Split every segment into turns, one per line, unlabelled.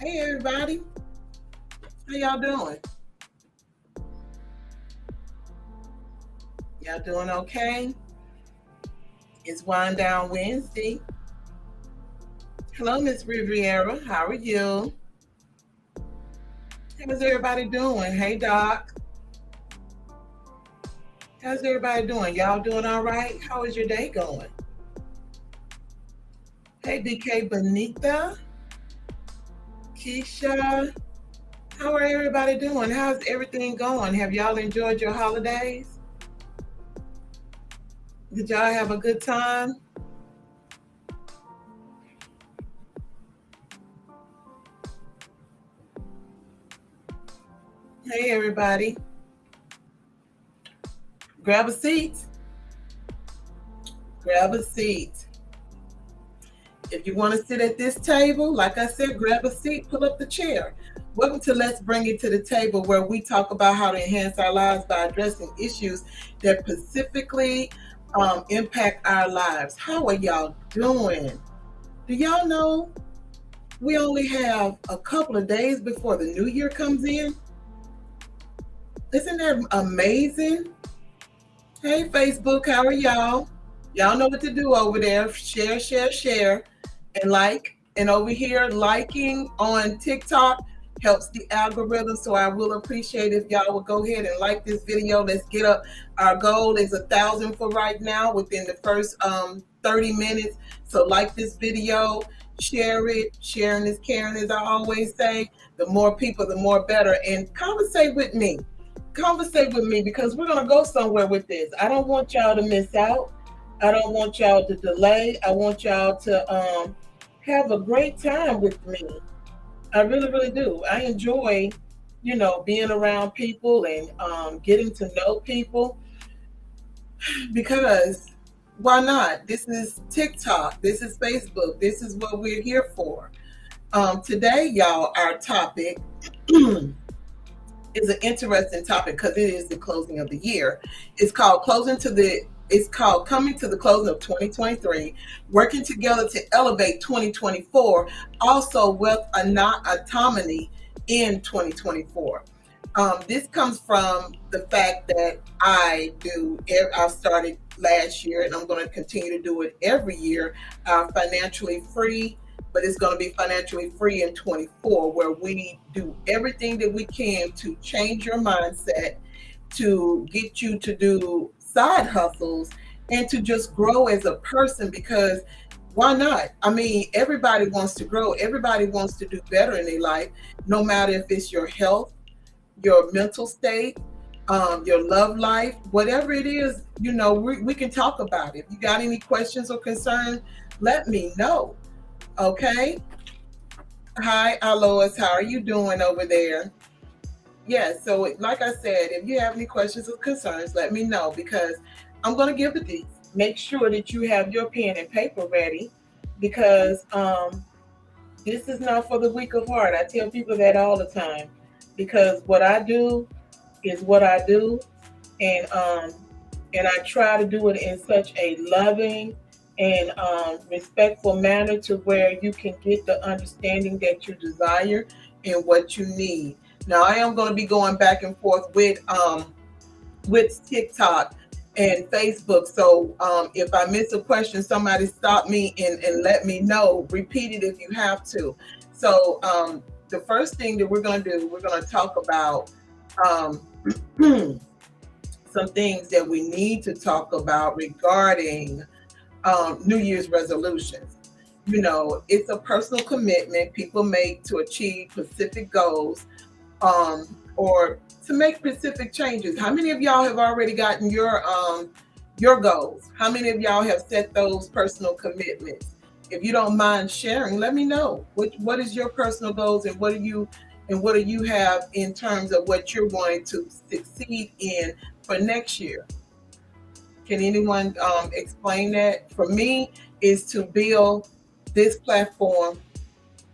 Hey everybody, how y'all doing? Y'all doing okay? It's Wind Down Wednesday. Hello, Miss Riviera. How are you? How's everybody doing? Hey Doc, how's everybody doing? Y'all doing all right? How is your day going? Hey BK Benita, Keisha, how are everybody doing? How's everything going? Have y'all enjoyed your holidays? Did y'all have a good time? Hey everybody, grab a seat. Grab a seat. If you want to sit at this table, like I said, grab a seat, pull up the chair. Welcome to Let's Bring It to the Table, where we talk about how to enhance our lives by addressing issues that specifically impact our lives. How are y'all doing? Do y'all know we only have a couple of days before the new year comes in? Isn't that amazing? Hey, Facebook, how are y'all? Y'all know what to do over there. Share, share, share, and like. And over here, liking on TikTok helps the algorithm. So I will appreciate if y'all will go ahead and like this video. Let's get up. Our goal is 1,000 for right now within the first 30 minutes. So like this video, share it. Sharing is caring, as I always say. The more people, the more better. And conversate with me. Conversate with me because we're going to go somewhere with this. I don't want y'all to miss out. I don't want y'all to delay. I want y'all to have a great time with me. I really, really do. I enjoy, being around people and getting to know people because why not? This is TikTok. This is Facebook. This is what we're here for. Today, y'all, our topic is an interesting topic because it is the closing of the year. It's called Coming to the Closing of 2023, Working Together to Elevate 2024, also Wealth Autonomy in 2024. This comes from the fact that I started last year and I'm going to continue to do it every year, financially free, but it's going to be financially free in 24, where we do everything that we can to change your mindset, to get you to do side hustles, and to just grow as a person. Because why not? I mean, everybody wants to grow. Everybody wants to do better in their life, no matter if it's your health, your mental state, your love life, whatever it is, we can talk about it. If you got any questions or concerns, let me know. Okay. Hi, Alois. How are you doing over there? Yeah, so like I said, if you have any questions or concerns, let me know because I'm going to give it these. Make sure that you have your pen and paper ready because this is not for the weak of heart. I tell people that all the time because what I do is what I do, and I try to do it in such a loving and respectful manner to where you can get the understanding that you desire and what you need. Now, I am going to be going back and forth with TikTok and Facebook. So if I miss a question, somebody stop me and let me know. Repeat it if you have to. So the first thing that we're going to do, we're going to talk about um, some things that we need to talk about regarding New Year's resolutions. It's a personal commitment people make to achieve specific goals, or to make specific changes. How many of y'all have already gotten your goals? How many of y'all have set those personal commitments? If you don't mind sharing, let me know. What is your personal goals, and what do you have in terms of what you're going to succeed in for next year? Can anyone explain that? For me, is to build this platform.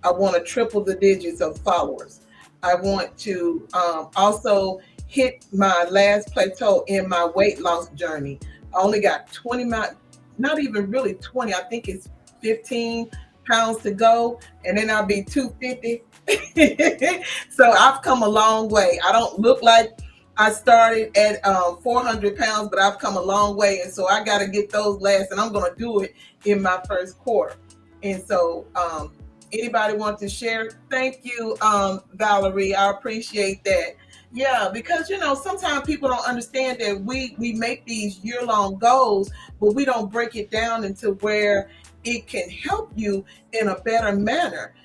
I want to triple the digits of followers. I want to also hit my last plateau in my weight loss journey. I only got 20, not even really 20, I think it's 15 pounds to go, and then I'll be 250. So I've come a long way. I don't look like I started at 400 pounds, but I've come a long way. And so I got to get those last, and I'm going to do it in my first quarter. And so, anybody want to share? Thank you, Valerie. I appreciate that. Yeah, because sometimes people don't understand that we make these year-long goals, but we don't break it down into where it can help you in a better manner.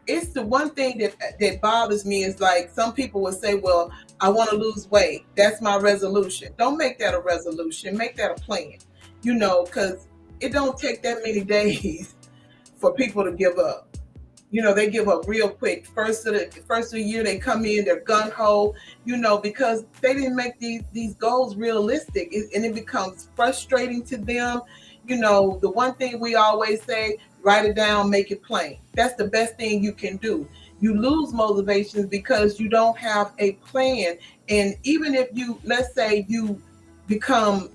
It's the one thing that bothers me is like some people will say, well, I want to lose weight. That's my resolution. Don't make that a resolution. Make that a plan. Because it don't take that many days for people to give up. They give up real quick. First of the year, they come in, they're gun ho, because they didn't make these goals realistic, and it becomes frustrating to them. The one thing we always say, write it down, make it plain. That's the best thing you can do. You lose motivations because you don't have a plan. And even if let's say you become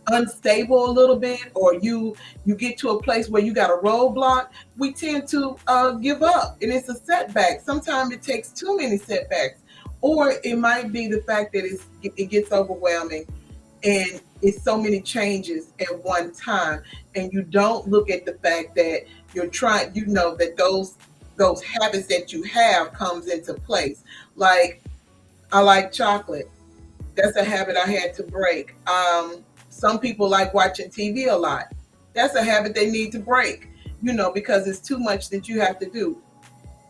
unstable a little bit, or you get to a place where you got a roadblock, we tend to give up, and it's a setback. Sometimes it takes too many setbacks, or it might be the fact that it gets overwhelming and it's so many changes at one time, and you don't look at the fact that you're trying, that those habits that you have comes into place. Like, I like chocolate. That's a habit I had to break. Some people like watching TV a lot. That's a habit they need to break, because it's too much that you have to do.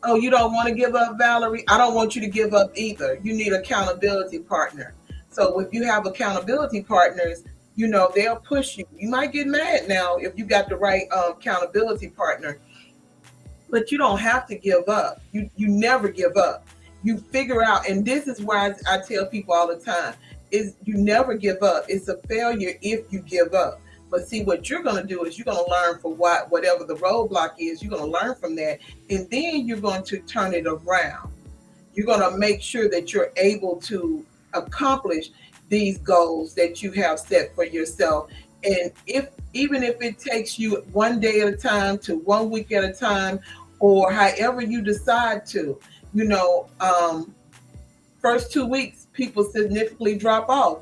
Oh, you don't want to give up, Valerie? I don't want you to give up either. You need accountability partner. So if you have accountability partners, they'll push you. You might get mad now if you got the right accountability partner, but you don't have to give up. You never give up. You figure out, and this is why I tell people all the time, is you never give up. It's a failure if you give up. But see, what you're going to do is you're going to learn from whatever the roadblock is. You're going to learn from that, and then you're going to turn it around. You're going to make sure that you're able to accomplish these goals that you have set for yourself. And even if it takes you one day at a time to 1 week at a time, or however you decide to, first 2 weeks, people significantly drop off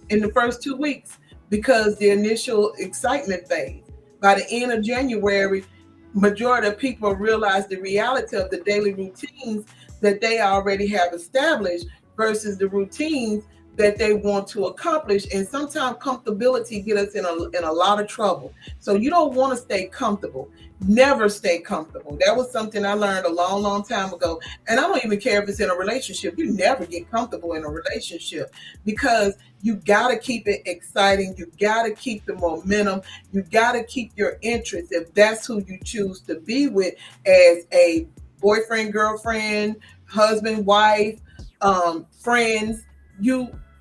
in the first 2 weeks because the initial excitement fades. By the end of January, majority of people realize the reality of the daily routines that they already have established versus the routines that they want to accomplish. And sometimes comfortability gets us in a lot of trouble. So you don't want to stay comfortable. Never stay comfortable. That was something I learned a long, long time ago. And I don't even care if it's in a relationship. You never get comfortable in a relationship, because you got to keep it exciting. You got to keep the momentum. You got to keep your interest, if that's who you choose to be with, as a boyfriend, girlfriend, husband, wife, friends.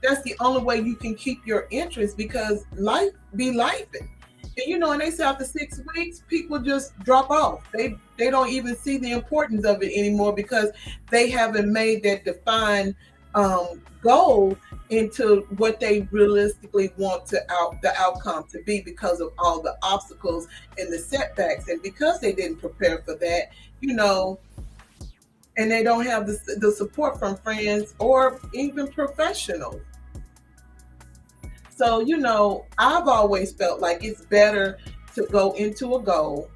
That's the only way you can keep your interest, because life be lifing. And they say after 6 weeks, people just drop off. They don't even see the importance of it anymore, because they haven't made that defined goal into what they realistically want the outcome to be, because of all the obstacles and the setbacks, and because they didn't prepare for that, and they don't have the support from friends or even professionals. So, I've always felt like it's better to go into a goal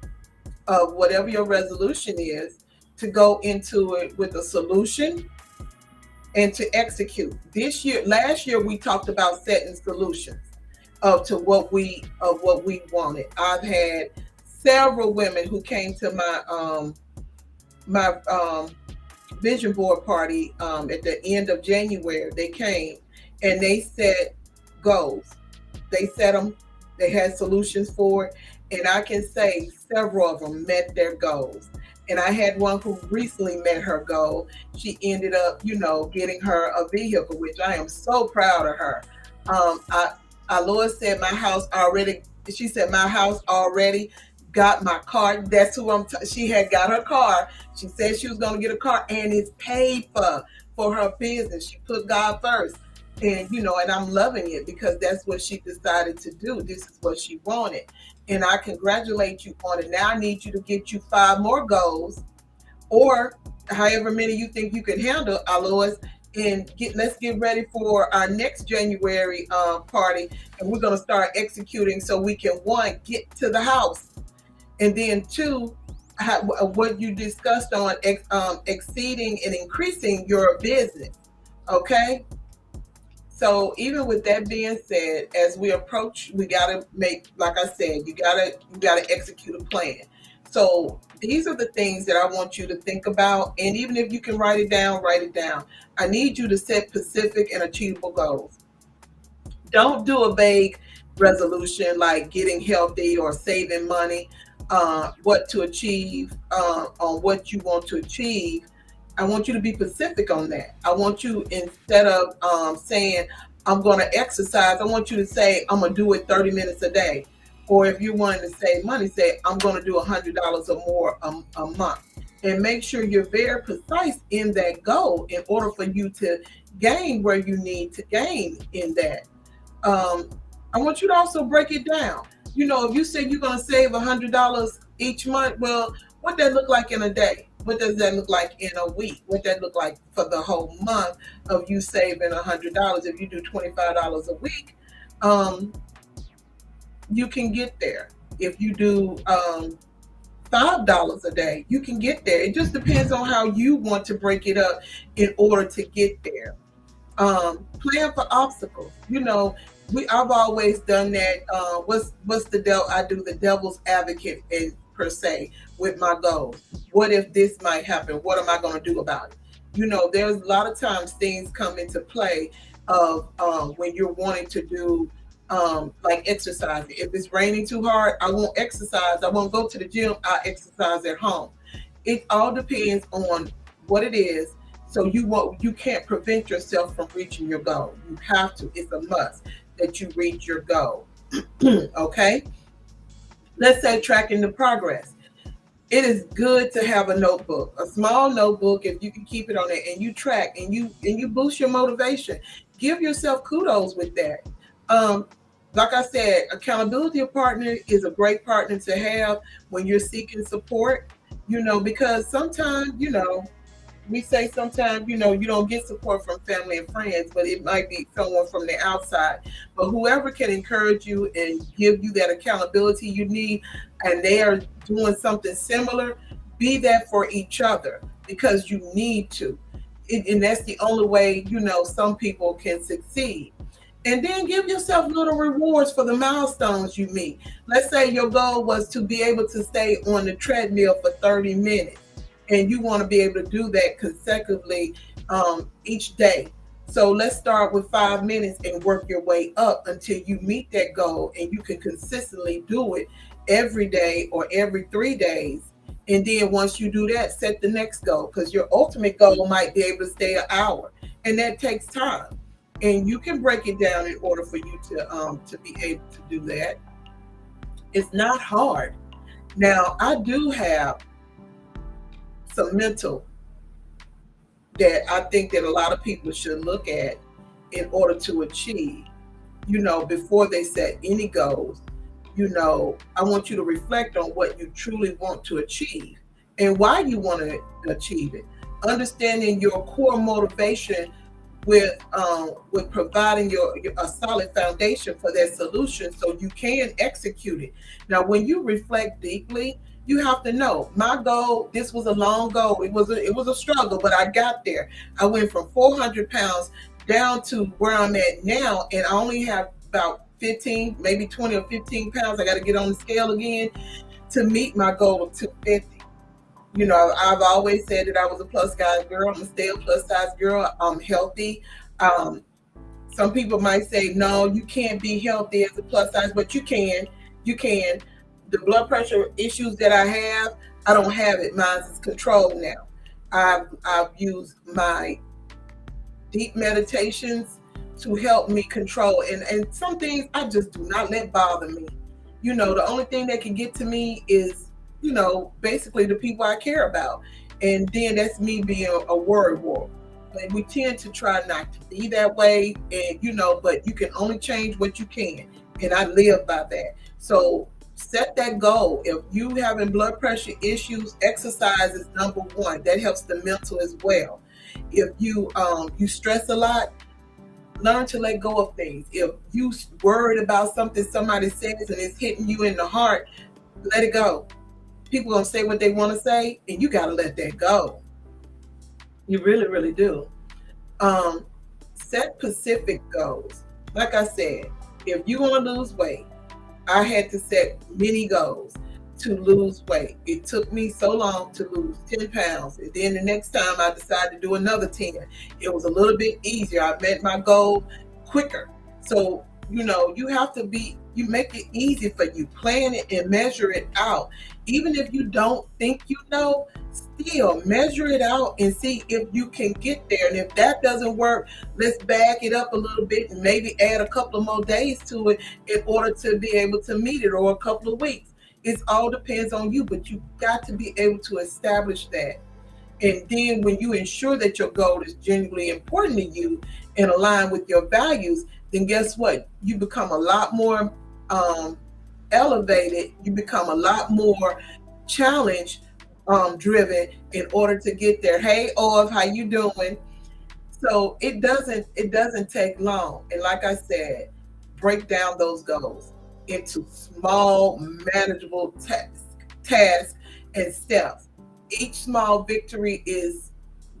of whatever your resolution is, to go into it with a solution and to execute. Last year, we talked about setting solutions to what we wanted. I've had several women who came to my vision board party at the end of January. They came and they set goals. They set them. They had solutions for it, and I can say several of them met their goals. And I had one who recently met her goal. She ended up, getting her a vehicle, which I am so proud of her. Lois said, she said, my house already got my car. That's who she had got her car. She said she was going to get a car, and it's paid for her business. She put God first. And and I'm loving it because that's what she decided to do. This is what she wanted, and I congratulate you on it. Now I need you to get you 5 more goals, or however many you think you can handle, Alois, and let's get ready for our next January party, and we're going to start executing so we can, one, get to the house, and then two, what you discussed on exceeding and increasing your business. Okay. So even with that being said, as we approach, we gotta make, like I said, you gotta execute a plan. So these are the things that I want you to think about. And even if you can write it down, write it down. I need you to set specific and achievable goals. Don't do a vague resolution like getting healthy or saving money, what to achieve, on what you want to achieve. I want you to be specific on that. I want you, instead of saying, I'm going to exercise, I want you to say, I'm going to do it 30 minutes a day. Or if you're wanting to save money, say, I'm going to do $100 or more a month. And make sure you're very precise in that goal in order for you to gain where you need to gain in that. um, I want you to also break it down. If you say you're going to save $100 each month, well, what that look like in a day? What does that look like in a week? What that look like for the whole month of you saving $100? If you do $25 a week, um, you can get there. If you do $5 a day, you can get there. It just depends on how you want to break it up in order to get there. Plan for obstacles. I've always done that. What's the devil? I do the devil's advocate in per se with my goals. What if this might happen? What am I going to do about it? There's a lot of times things come into play of when you're wanting to do like exercising. If it's raining too hard, I won't exercise. I won't go to the gym. I exercise at home. It all depends on what it is. So you can't prevent yourself from reaching your goal. You have to. It's a must that you reach your goal. Okay. Let's say tracking the progress. It is good to have a notebook, a small notebook, if you can keep it on it, and you track and you boost your motivation. Give yourself kudos with that. Um, like I said, accountability partner is a great partner to have when you're seeking support. Because sometimes, we say sometimes, you don't get support from family and friends, but it might be someone from the outside. But whoever can encourage you and give you that accountability you need, and they are doing something similar, be that for each other because you need to. And that's the only way, some people can succeed. And then give yourself little rewards for the milestones you meet. Let's say your goal was to be able to stay on the treadmill for 30 minutes, and you want to be able to do that consecutively each day. So let's start with 5 minutes and work your way up until you meet that goal, and you can consistently do it every day or every 3 days. And then once you do that, set the next goal, because your ultimate goal might be able to stay an hour, and that takes time. And you can break it down in order for you to be able to do that. It's not hard. Now, I do have some mental that I think that a lot of people should look at in order to achieve, before they set any goals. I want you to reflect on what you truly want to achieve and why you want to achieve it. Understanding your core motivation with providing your a solid foundation for that solution so you can execute it. Now, when you reflect deeply, you have to know my goal. This was a long goal. It was a struggle, but I got there. I went from 400 pounds down to where I'm at now, and I only have about 15, maybe 20 or 15 pounds. I got to get on the scale again to meet my goal of 250. I've always said that I was a plus size girl. I'm gonna stay a plus size girl. I'm healthy. Um, some people might say, no, you can't be healthy as a plus size, but you can. You can. The blood pressure issues that I have, I don't have it. Mine is controlled now. I've used my deep meditations to help me control, and some things I just do not let bother me. The only thing that can get to me is, basically the people I care about, and then that's me being a worry wart. But we tend to try not to be that way, and but you can only change what you can, and I live by that. So set that goal. If you having blood pressure issues, exercise is number one. That helps the mental as well. If you stress a lot, learn to let go of things. If you worried about something somebody says and it's hitting you in the heart, let it go. People gonna say what they want to say, and you gotta let that go. You really, really do. Um, Set specific goals. Like I said, if you want to lose weight, I had to set many goals to lose weight. It took me so long to lose 10 pounds. And then the next time I decided to do another 10. It was a little bit easier. I met my goal quicker. So, you have to you make it easy for you. Plan it and measure it out. Even if you don't think still measure it out and see if you can get there. And if that doesn't work, let's back it up a little bit and maybe add a couple of more days to it in order to be able to meet it, or a couple of weeks. It all depends on you, but you got to be able to establish that. And then when you ensure that your goal is genuinely important to you and align with your values, then guess what? You become a lot more elevated. You become a lot more challenge driven in order to get there. Hey, Orv, how you doing? So it doesn't take long. And like I said, break down those goals into small, manageable tasks and steps. Each small victory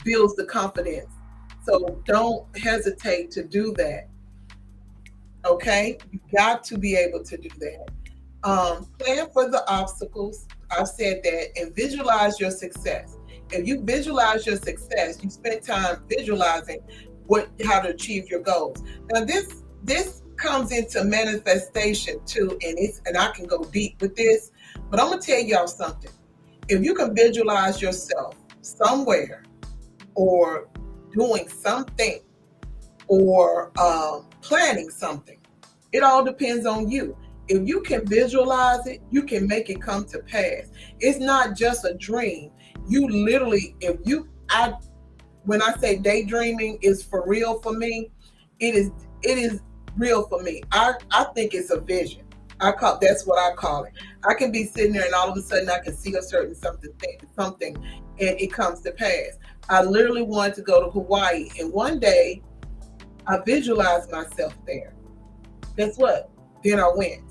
builds the confidence. So don't hesitate to do that. Okay, you got to be able to do that. Plan for the obstacles. I've said that, and visualize your success. If you visualize your success, you spend time visualizing how to achieve your goals. Now, this comes into manifestation too, and I can go deep with this, but I'm gonna tell y'all something. If you can visualize yourself somewhere, or doing something, or planning something, it all depends on you. If you can visualize it, you can make it come to pass. It's not just a dream. You literally, when I say daydreaming is for real for me, it is real for me. I think it's a vision. That's what I call it. I can be sitting there and all of a sudden I can see a certain something, and it comes to pass. I literally wanted to go to Hawaii, and one day I visualized myself there. Guess what? Then I went.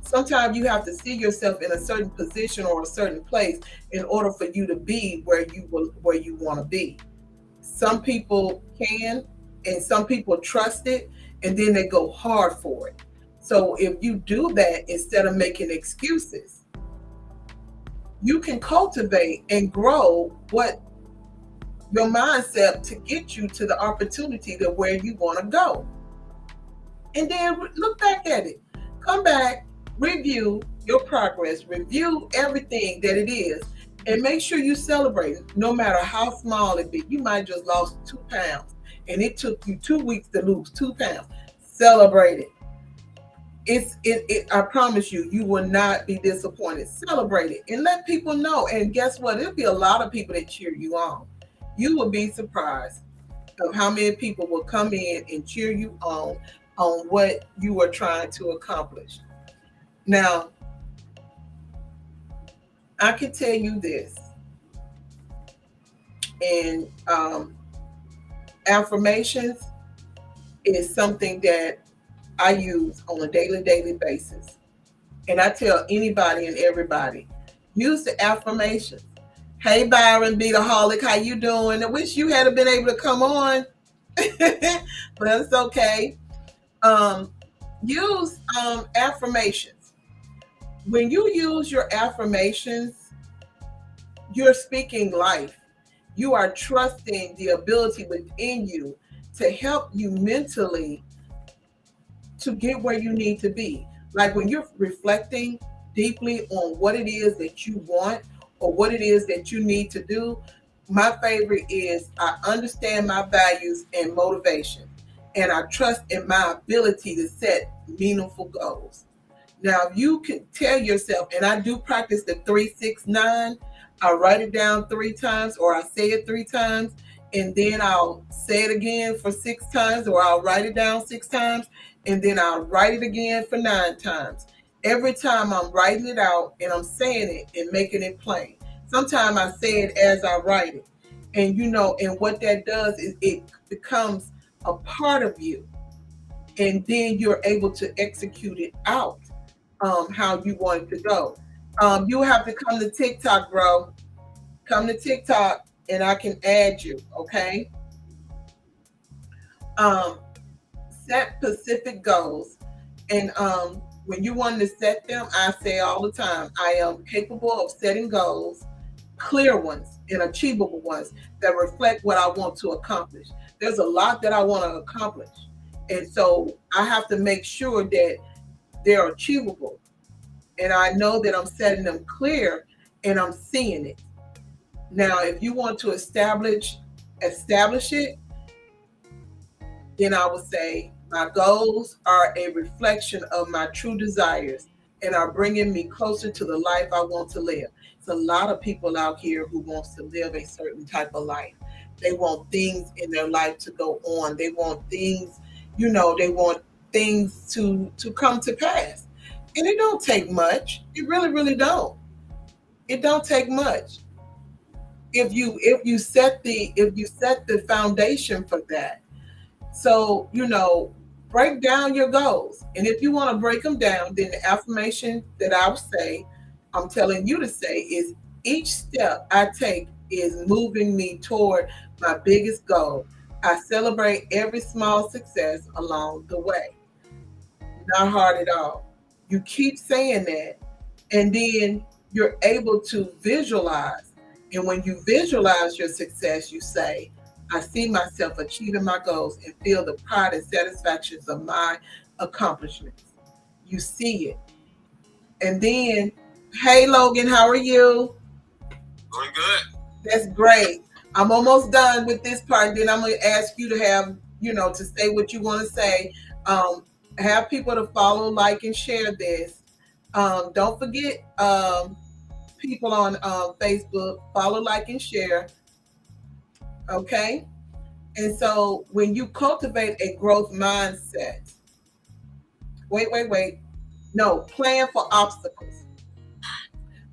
Sometimes you have to see yourself in a certain position or a certain place in order for you to be where you want to be. Some people can, and some people trust it, and then they go hard for it. So if you do that instead of making excuses, you can cultivate and grow what your mindset to get you to the opportunity to where you want to go. And then look back at it. Come back, review your progress, review everything that it is, and make sure you celebrate it, no matter how small it be. You might just lost 2 pounds, and it took you 2 weeks to lose 2 pounds. Celebrate it. I promise you, you will not be disappointed. Celebrate it and let people know. And guess what? There'll be a lot of people that cheer you on. You will be surprised of how many people will come in and cheer you on what you are trying to accomplish. Now, I can tell you this, and affirmations is something that I use on a daily basis. And I tell anybody and everybody, use the affirmations. Hey, Byron Beataholic, how you doing? I wish you had been able to come on, but it's okay. Use affirmations. When you use your affirmations, you're speaking life. You are trusting the ability within you to help you mentally to get where you need to be. Like when you're reflecting deeply on what it is that you want or what it is that you need to do, my favorite is I understand my values and motivation, and I trust in my ability to set meaningful goals. Now, you can tell yourself, and I do practice the 3-6-9. I write it down 3 times, or I say it 3 times. and then I'll say it again for 6 times, or I'll write it down 6 times, and then I'll write it again for 9 times. Every time I'm writing it out and I'm saying it and making it plain. Sometimes I say it as I write it. And and what that does is it becomes a part of you. And then you're able to execute it out how you want it to go. You have to come to TikTok, bro. Come to TikTok and I can add you, okay? Um, Set specific goals. And when you want to set them, I say all the time, I am capable of setting goals, clear ones and achievable ones that reflect what I want to accomplish. There's a lot that I want to accomplish. And so I have to make sure that they're achievable. And I know that I'm setting them clear and I'm seeing it. Now, if you want to establish it, then I would say my goals are a reflection of my true desires and are bringing me closer to the life I want to live. It's a lot of people out here who wants to live a certain type of life. They want things in their life to go on. They want things, they want things to come to pass. And it don't take much. It really, really don't. It don't take much. If you set the foundation for that. So, break down your goals. And if you want to break them down, then the affirmation that I would say, I'm telling you to say, is each step I take is moving me toward my biggest goal. I celebrate every small success along the way. Not hard at all. You keep saying that, and then you're able to visualize. And when you visualize your success, you say, I see myself achieving my goals and feel the pride and satisfactions of my accomplishments. You see it. And then, hey, Logan, how are you?
Doing good.
That's great. I'm almost done with this part. Then I'm going to ask you to to say what you want to say. Have people to follow, like, and share this. Don't forget, people on Facebook, follow, like, and share. Okay. And so when you cultivate a growth mindset, wait. No, plan for obstacles.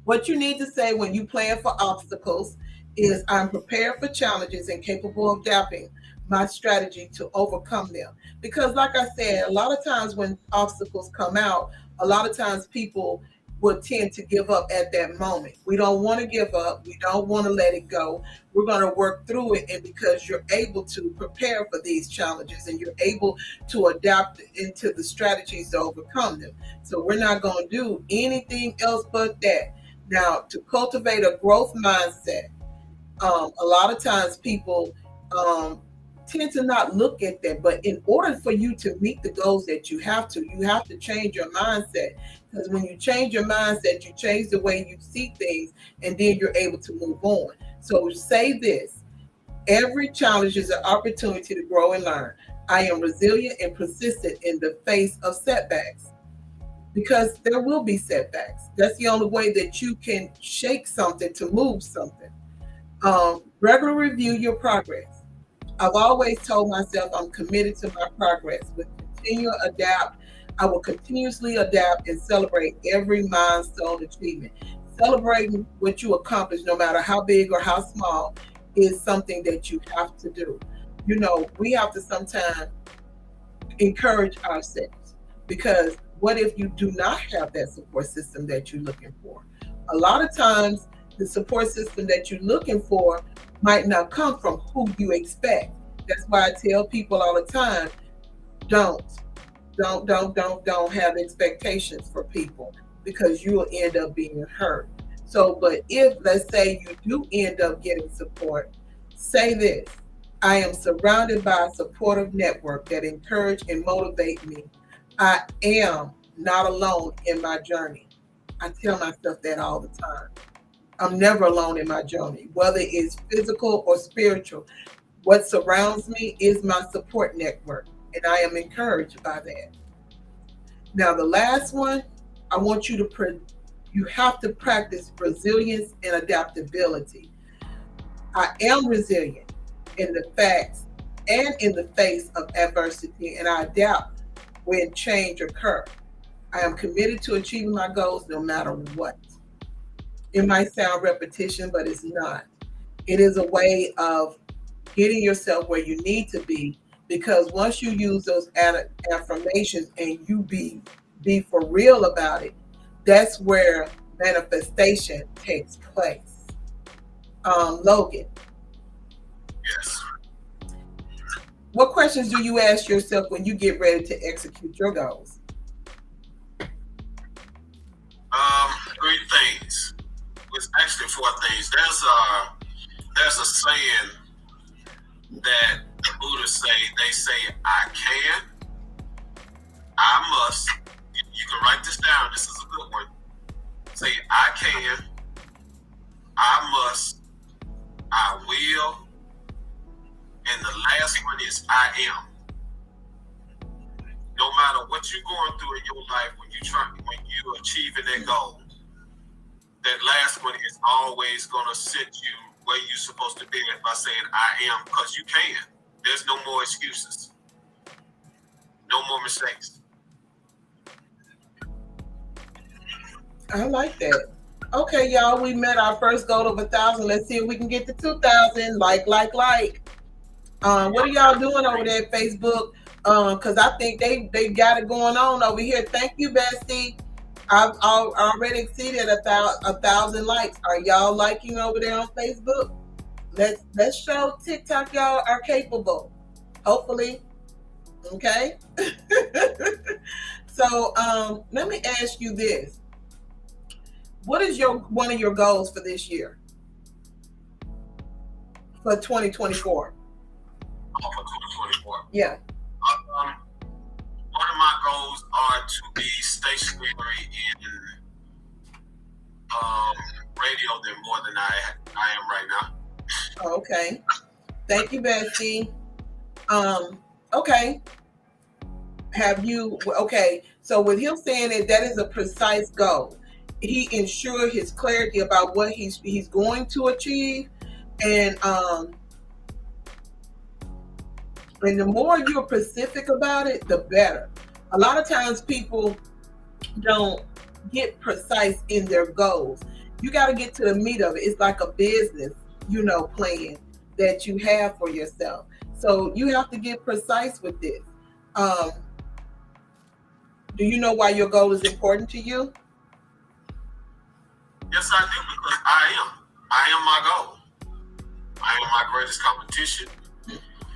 What you need to say when you plan for obstacles is I'm prepared for challenges and capable of adapting my strategy to overcome them. Because, like I said, a lot of times when obstacles come out, a lot of times people will tend to give up at that moment. We don't want to give up. We don't want to let it go. We're going to work through it. And because you're able to prepare for these challenges and you're able to adapt into the strategies to overcome them. So we're not going to do anything else but that. Now, to cultivate a growth mindset, a lot of times people tend to not look at that. But in order for you to meet the goals that you have to change your mindset. Because when you change your mindset, you change the way you see things, and then you're able to move on. So say this: every challenge is an opportunity to grow and learn. I am resilient and persistent in the face of setbacks, because there will be setbacks. That's the only way that you can shake something to move something. Regularly review your progress. I've always told myself I'm committed to my progress. I will continuously adapt and celebrate every milestone achievement. Celebrating what you accomplish, no matter how big or how small, is something that you have to do. We have to sometimes encourage ourselves, because what if you do not have that support system that you're looking for? A lot of times the support system that you're looking for might not come from who you expect. That's why I tell people all the time, don't don't have expectations for people, because you will end up being hurt. So, but if, let's say, you do end up getting support, say this: I am surrounded by a supportive network that encourage and motivate me. I am not alone in my journey. I tell myself that all the time. I'm never alone in my journey, whether it's physical or spiritual. What surrounds me is my support network, and I am encouraged by that. Now, the last one, I want you have to practice resilience and adaptability. I am resilient. in the facts and in the face of adversity, and I adapt when change occurs. I am committed to achieving my goals no matter what. It might sound repetition, but it's not. It is a way of getting yourself where you need to be, because once you use those affirmations and you be for real about it, that's where manifestation takes place. Logan,
Yes.
what questions do you ask yourself when you get ready to execute your goals?
Three things. It's actually four things. There's a saying that the Buddhists say. They say, "I can, I must." You can write this down. This is a good one. Say, "I can, I must, I will," and the last one is, "I am." No matter what you're going through in your life, when you're achieving that goal, that last one is always going to sit you where you're supposed to be at by saying, "I am," because you can. There's no more excuses. No more mistakes.
I like that. Okay, y'all, we met our first goal of 1,000. Let's see if we can get to 2,000. Like. What are y'all doing over there at Facebook? Because I think they got it going on over here. Thank you, Bestie. I've already exceeded 1,000 likes. Are y'all liking over there on Facebook? Let's show TikTok y'all are capable. Hopefully, okay. So let me ask you this: what is one of your goals for this year, for 2024?
For 2024.
Yeah.
One of my goals are to be stationary in radio than more than I am right now.
Okay. Thank you, Bessie. Okay. Okay, so with him saying that is a precise goal, he ensured his clarity about what he's going to achieve, and the more you're specific about it, the better. A lot of times people don't get precise in their goals. You got to get to the meat of it. It's like a business, plan that you have for yourself. So you have to get precise with this. Do you know why your goal is important to you?
Yes, I do, because I am my goal. I am my greatest competition.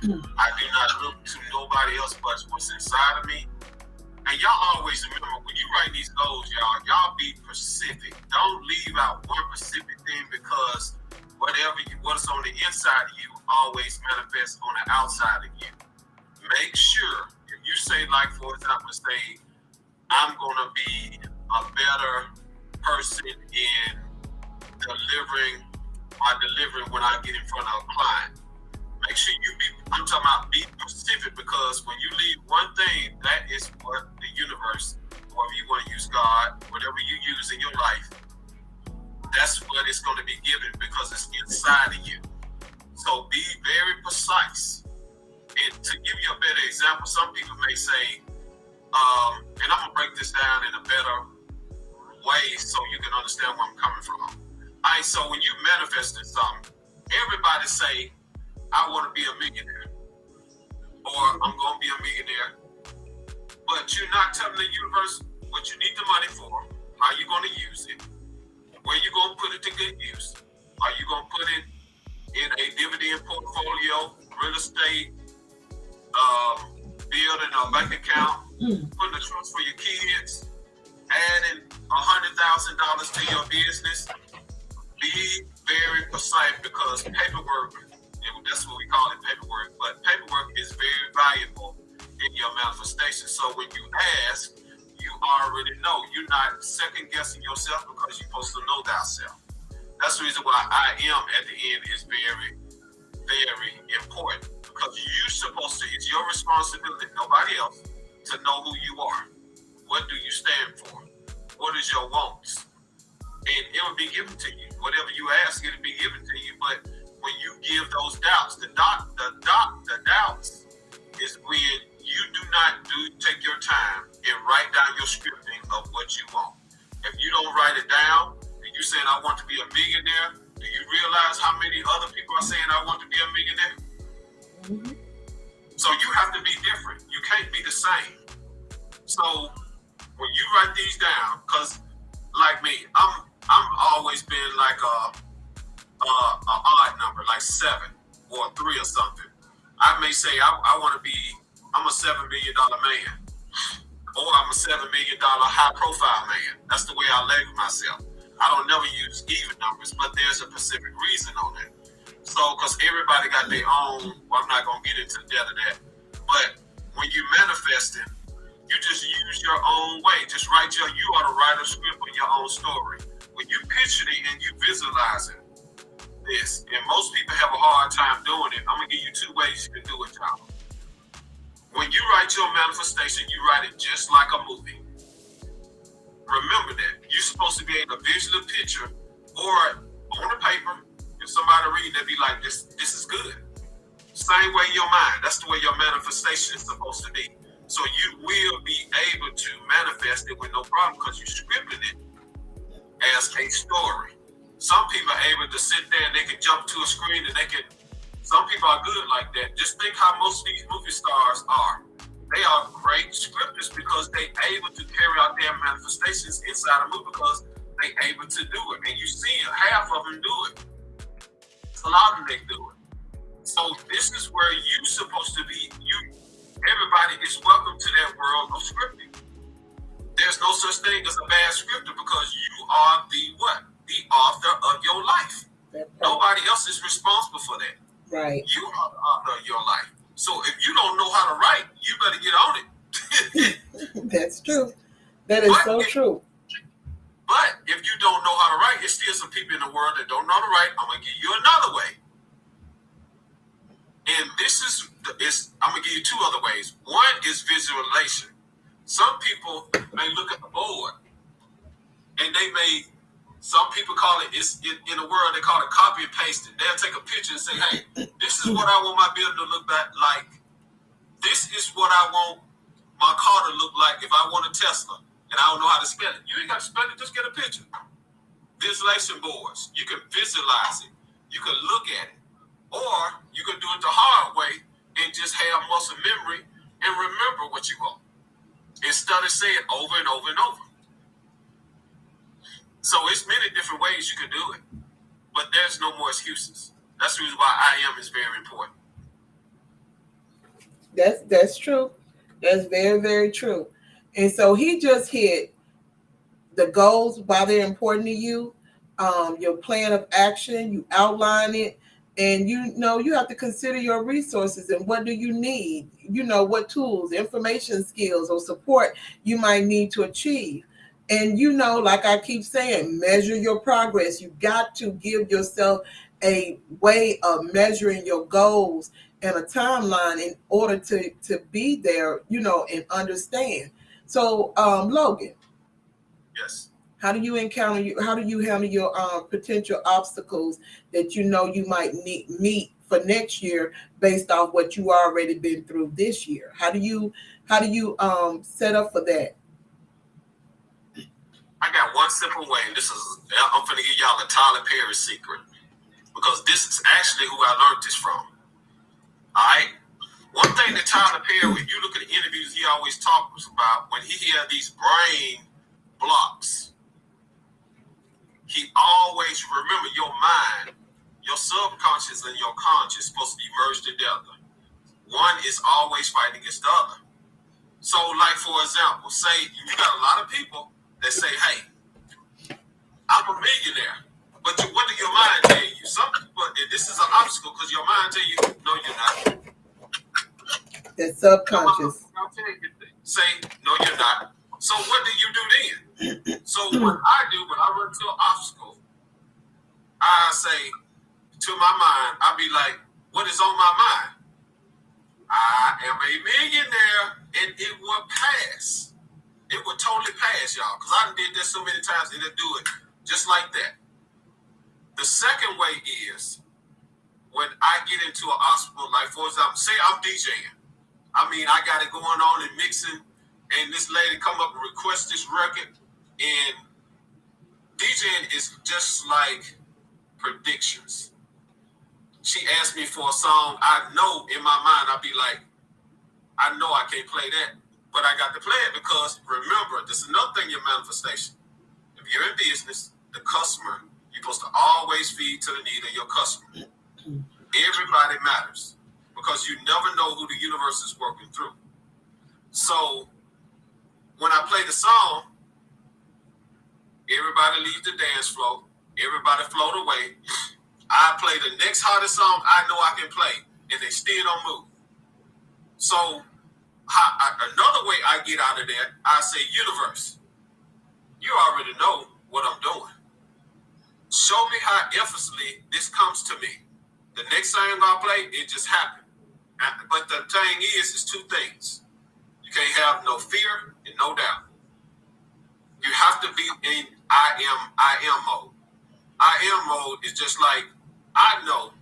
I do not look to nobody else but what's inside of me. And y'all always remember, when you write these goals, y'all be specific. Don't leave out one specific thing, because what's on the inside of you always manifests on the outside of you. Make sure, if you say, like, for example, say, "I'm going to be a better person in delivering when I get in front of a client." Make sure I'm talking about be specific, because when you leave one thing, that is what the universe, or if you want to use God, whatever you use in your life, that's what it's going to be given, because it's inside of you. So be very precise. And to give you a better example, some people may say, and I'm going to break this down in a better way so you can understand where I'm coming from. All right, so when you manifesting something, everybody say, "I want to be a millionaire," or "I'm going to be a millionaire." But you're not telling the universe what you need the money for, how you're going to use it, where you're going to put it to good use. Are you going to put it in a dividend portfolio, real estate, building a bank account, putting a trust for your kids, adding $100,000 to your business? Be very precise, because paperwork, that's what we call it, paperwork, but paperwork is very valuable in your manifestation. So when you ask, you already know. You're not second guessing yourself, because you're supposed to know thyself. That's the reason why "I am" at the end is very, very important, because it's your responsibility, nobody else, to know who you are. What do you stand for? What is your wants? And it will be given to you. Whatever you ask, it will be given to you. But when you give those doubts, the the doubts is when you do not take your time and write down your scripting of what you want. If you don't write it down and you saying I want to be a millionaire, do you realize how many other people are saying I want to be a millionaire?
Mm-hmm.
So you have to be different. You can't be the same. So when you write these down, because like me, I'm always been like a odd number, like 7 or 3 or something. I may say I'm a $7 million man, or I'm a $7 million high profile man. That's the way I label myself. I don't never use even numbers, but there's a specific reason on that. So, because everybody got their own, well, I'm not going to get into the depth of that, but when you manifesting, you just use your own way. Just you ought to write a script of your own story. When you picture it and you visualize it, this, and most people have a hard time doing it. I'm going to give you 2 ways you can do it, y'all. When you write your manifestation, you write it just like a movie. Remember that. You're supposed to be able to visually picture, or on a paper, if somebody read, they'd be like, this is good. Same way your mind. That's the way your manifestation is supposed to be. So you will be able to manifest it with no problem because you scripted it as a story. Some people are able to sit there and they can jump to a screen and some people are good like that. Just think how most of these movie stars are. They are great scripters because they're able to carry out their manifestations inside a movie because they're able to do it. And you see half of them do it. A lot of them, they do it. So this is where you're supposed to be. Everybody is welcome to that world of scripting. There's no such thing as a bad scripter because you are the author of your life. Nobody else is responsible for that.
Right.
You are the author of your life. So if you don't know how to write, you better get on
it. That's true. That is true.
But if you don't know how to write, there's still some people in the world that don't know how to write. I'm going to give you another way. And I'm going to give you 2 other ways. One is visualization. Some people may look at the board and some people call it, in the world, they call it copy and pasting. They'll take a picture and say, hey, this is what I want my building to look like. This is what I want my car to look like if I want a Tesla and I don't know how to spell it. You ain't got to spell it, just get a picture. Visualization boards. You can visualize it. You can look at it. Or you can do it the hard way and just have muscle memory and remember what you want. Instead of saying over and over and over. So it's many different ways you can do it. But there's no more excuses. That's the reason why I am is very important.
That's true. That's very, very true. And so he just hit the goals, why they're important to you, your plan of action, you outline it. And you have to consider your resources and what do you need, what tools, information skills or support you might need to achieve. And like I keep saying, measure your progress. You got to give yourself a way of measuring your goals and a timeline in order to be there, and understand. So, Logan.
Yes.
How do you handle your potential obstacles that you might meet for next year based off what you already been through this year? How do you set up for that?
I got one simple way. I'm going to give y'all a Tyler Perry secret because this is actually who I learned this from. All right. One thing that Tyler Perry, if you look at the interviews, he always talks about when he had these brain blocks. He always remember your mind, your subconscious and your conscious supposed to be merged together. One is always fighting against the other. So, like for example, say you got a lot of people that say, "Hey, I'm a millionaire," but what do your mind tell you? Some people, this is an obstacle because your mind tell you, "No, you're not."
That's subconscious.
Say, "No, you're not." So what do you do then? So what I do when I run to an obstacle, I say to my mind, I be like, what is on my mind? I am a millionaire and it will pass. It will totally pass, y'all, because I did this so many times and it'll do it just like that. The second way is when I get into an hospital, like for example, say I'm DJing. I mean, I got it going on and mixing, and this lady come up and request this record, and DJing is just like predictions. She asked me for a song. I know in my mind, I'll be like, I know I can't play that, but I got to play it because remember, this is another thing, your manifestation. If you're in business, the customer, you're supposed to always feed to the need of your customer. Everybody matters because you never know who the universe is working through. So when I play the song, everybody leaves the dance floor. Everybody float away. I play the next hardest song I know I can play, and they still don't move. So another way I get out of that, I say, universe, you already know what I'm doing. Show me how effortlessly this comes to me. The next song I play, it just happened. But the thing is two things. You can't have no fear and no doubt. You have to be in I am mode. I am mode is just like, I know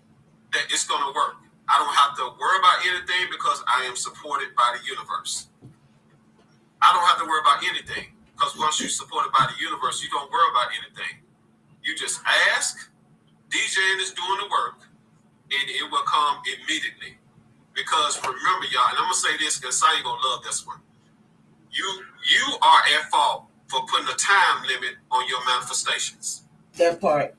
that it's going to work. I don't have to worry about anything because I am supported by the universe. I don't have to worry about anything because once you're supported by the universe, you don't worry about anything. You just ask, DJing is doing the work, and it will come immediately. Because remember, y'all, and I'm going to say this because Sonny going to love this one. You are at fault for putting a time limit on your manifestations.
That part.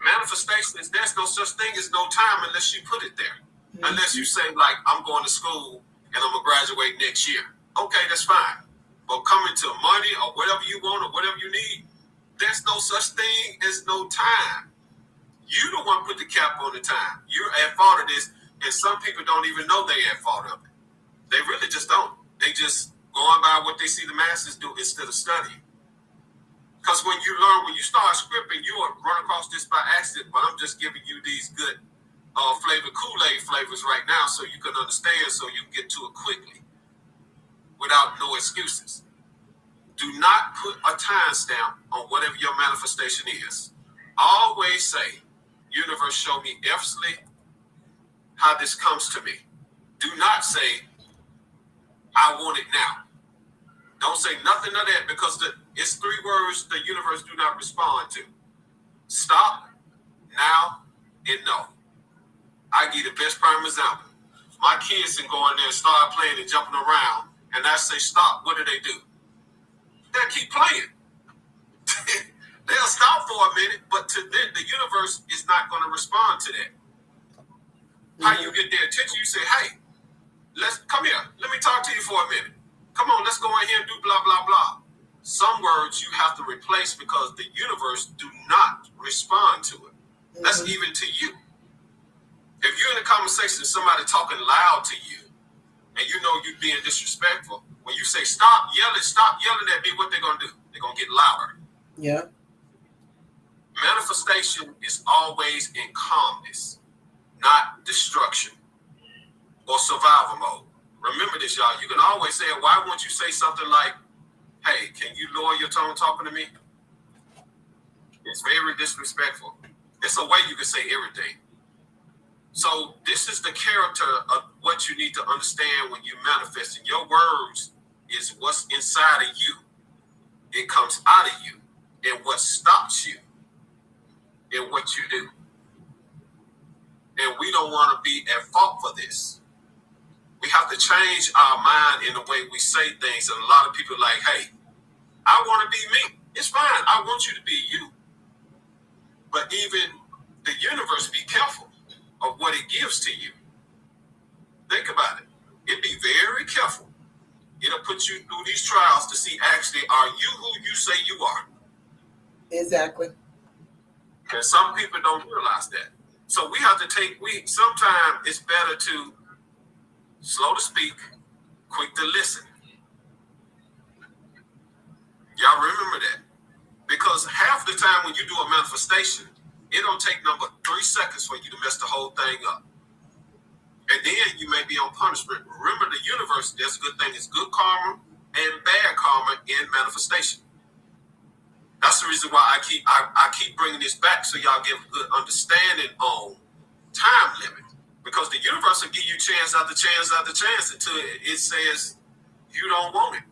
Manifestations, there's no such thing as no time unless you put it there. Mm-hmm. Unless you say, like, I'm going to school and I'm going to graduate next year. Okay, that's fine. But coming to money or whatever you want or whatever you need, there's no such thing as no time. You the one put the cap on the time. You're at fault of this, and some people don't even know they're at fault of it. They really just don't. They just going by what they see the masses do instead of studying. Because when you start scripting, you will run across this by accident, but I'm just giving you these good flavored Kool-Aid flavors right now so you can understand, so you can get to it quickly without no excuses. Do not put a timestamp on whatever your manifestation is. Always say, universe, show me effortlessly how this comes to me. Do not say, I want it now. Don't say nothing of that because it's three words the universe do not respond to. Stop, now, and no. I give the best prime example. My kids can go in there and start playing and jumping around, and I say stop. What do? They'll keep playing. They'll stop for a minute, but to them, the universe is not going to respond to that. Mm-hmm. How you get their attention? You say, hey, let's come here. Let me talk to you for a minute. Come on, let's go in here and do blah, blah, blah. Some words you have to replace because the universe do not respond to it. Mm-hmm. That's even to you. If you're in a conversation, somebody talking loud to you, and you know you're being disrespectful, when you say stop yelling at me, what they're going to do? They're going to get louder.
Yeah.
Manifestation is always in calmness, not destruction or survival mode. Remember this, y'all. You can always say, why won't you say something like, hey, can you lower your tone talking to me? It's very disrespectful. It's a way you can say everything. So this is the character of what you need to understand when you manifest. And your words is what's inside of you. It comes out of you. And what stops you in what you do. And we don't want to be at fault for this. We have to change our mind in the way we say things. And a lot of people are like, hey, I want to be me. It's fine. I want you to be you. But even the universe, be careful of what it gives to you. Think about it. It be very careful. It'll put you through these trials to see actually, are you who you say you are?
Exactly.
And some people don't realize that. So we have to sometimes it's better to slow to speak, quick to listen. Y'all remember that. Because half the time when you do a manifestation, it don't take number 3 seconds for you to mess the whole thing up. And then you may be on punishment. Remember the universe, there's a good thing. It's good karma and bad karma in manifestation. That's the reason why I keep bringing this back so y'all get a good understanding on time limit, because the universe will give you chance after chance after chance until it says you don't want it.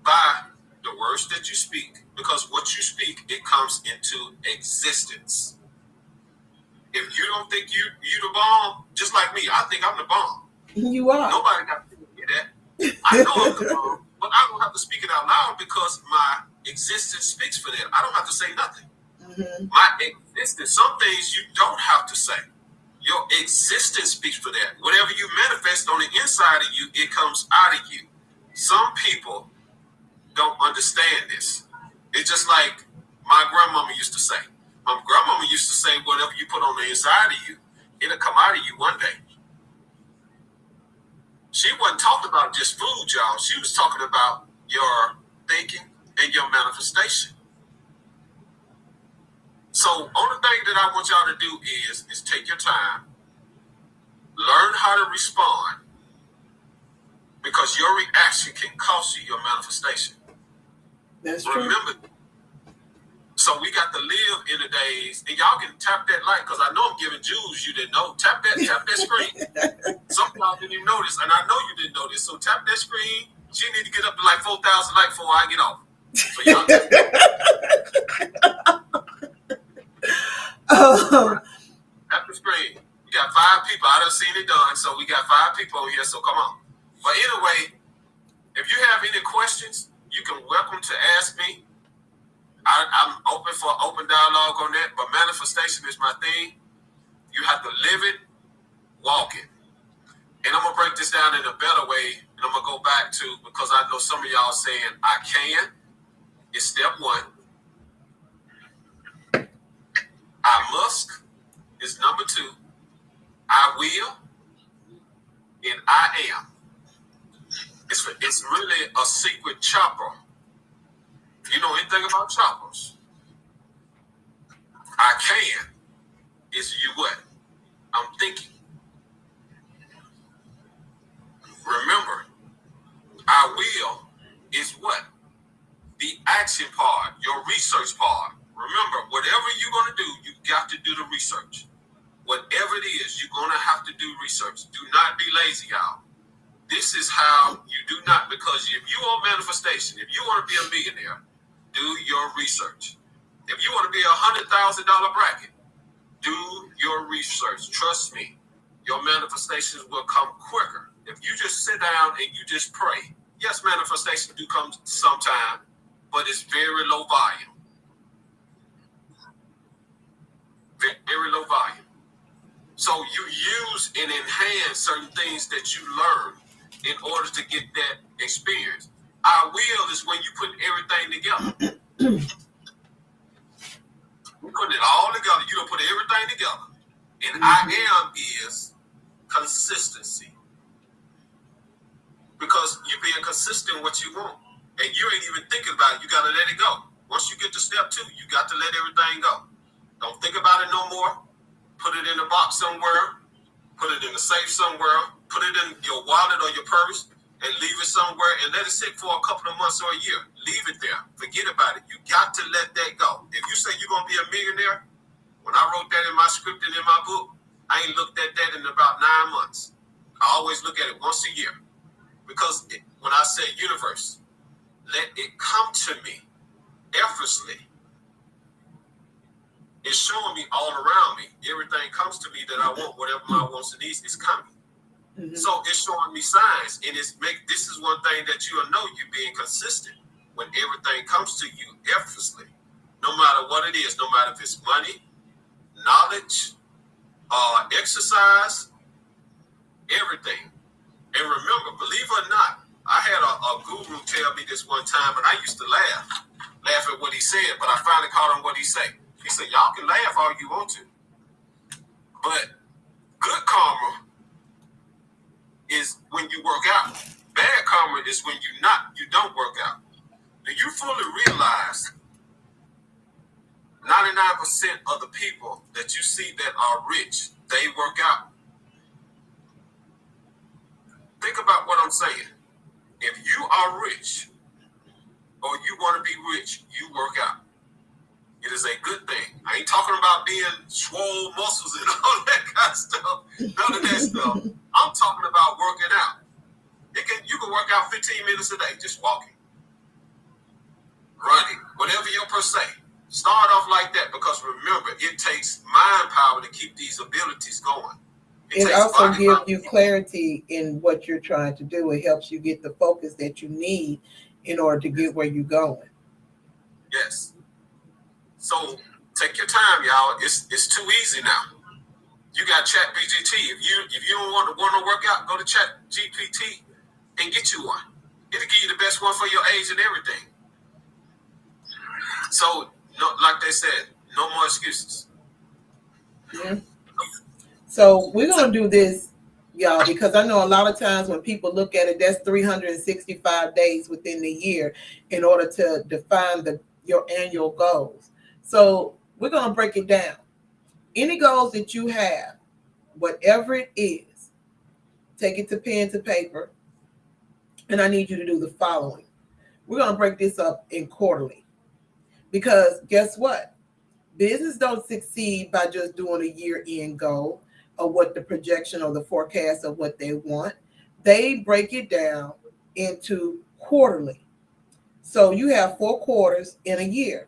By the words that you speak, because what you speak, it comes into existence. If you don't think you the bomb, just like me, I think I'm the bomb.
You are.
Nobody got to hear that. I know I'm the bomb, but I don't have to speak it out loud because my existence speaks for that. I don't have to say nothing. Mm-hmm. My existence, some things you don't have to say. Your existence speaks for that. Whatever you manifest on the inside of you, it comes out of you. Some people don't understand this. It's just like my grandmama used to say. My grandmama used to say, whatever you put on the inside of you, it'll come out of you one day. She wasn't talking about just food, y'all. She was talking about your thinking and your manifestation. So only thing that I want y'all to do is take your time, learn how to respond, because your reaction can cost you your manifestation.
That's true.
Remember, so we got to live in the days, and y'all can tap that like, because I know I'm giving Jews you didn't know. Tap that screen. Some of y'all didn't even know this, and I know you didn't know this. So tap that screen. She need to get up to like 4,000 likes before I get off. So y'all tap the screen. We got 5 people. I done seen it done, so we got 5 people on here. So come on. But anyway, if you have any questions, you can welcome to ask me. I'm open for open dialogue on that, but manifestation is my thing. You have to live it, walk it. And I'm going to break this down in a better way, and I'm going to go back to, because I know some of y'all saying, I can. It's step 1. I must is number 2. I will, and I am. It's really a secret chopper. You know anything about choppers? I can is you what? I'm thinking. Remember, I will is what? The action part, your research part. Remember, whatever you're going to do, you got to do the research. Whatever it is, you're going to have to do research. Do not be lazy, y'all. This is how you do not, because if you want manifestation, if you want to be a millionaire, do your research. If you want to be $100,000 bracket, do your research. Trust me, your manifestations will come quicker. If you just sit down and you just pray, yes, manifestations do come sometime, but it's very low volume. Very low volume. So you use and enhance certain things that you learn in order to get that experience. I will is when you put everything together. We put it all together. You don't put everything together. And I am is consistency. Because you being consistent what you want. And you ain't even thinking about it. You got to let it go. Once you get to step 2, you got to let everything go. Don't think about it no more. Put it in a box somewhere. Put it in a safe somewhere. Put it in your wallet or your purse and leave it somewhere and let it sit for a couple of months or a year. Leave it there. Forget about it. You got to let that go. If you say you're going to be a millionaire, when I wrote that in my script and in my book, I ain't looked at that in about 9 months. I always look at it once a year. Because when I say universe, let it come to me effortlessly. It's showing me all around me. Everything comes to me that I want, whatever my wants and needs is coming. Mm-hmm. So it's showing me signs, and this is one thing that you'll know you being consistent when everything comes to you effortlessly, no matter what it is, no matter if it's money, knowledge, exercise, everything. And remember, believe it or not, I had a guru tell me this one time, and I used to laugh at what he said, but I finally caught on what he said. He said, y'all can laugh all you want to, but good karma is when you work out. Bad karma is when you don't work out. Do you fully realize 99% of the people that you see that are rich, they work out? Think about what I'm saying. If you are rich or you want to be rich, you work out. It is a good thing. I ain't talking about being swole muscles and all that kind of stuff. None of that stuff. I'm talking about working out. You can work out 15 minutes a day, just walking, running, whatever your per se. Start off like that, because remember, it takes mind power to keep these abilities going.
It also gives you clarity in what you're trying to do. It helps you get the focus that you need in order to get where you're going.
Yes. So take your time, y'all. It's too easy now. You got Chat GPT. If you don't want to work out, go to Chat GPT and get you one. It'll give you the best one for your age and everything. So, like they said, no more excuses.
Yeah. So we're going to do this, y'all, because I know a lot of times when people look at it, that's 365 days within the year in order to define your annual goals. So we're going to break it down. Any goals that you have, whatever it is, take it to pen to paper, and I need you to do the following. We're going to break this up in quarterly, because guess what? Business don't succeed by just doing a year-end goal or what the projection or the forecast of what they want. They break it down into quarterly. So you have 4 quarters in a year.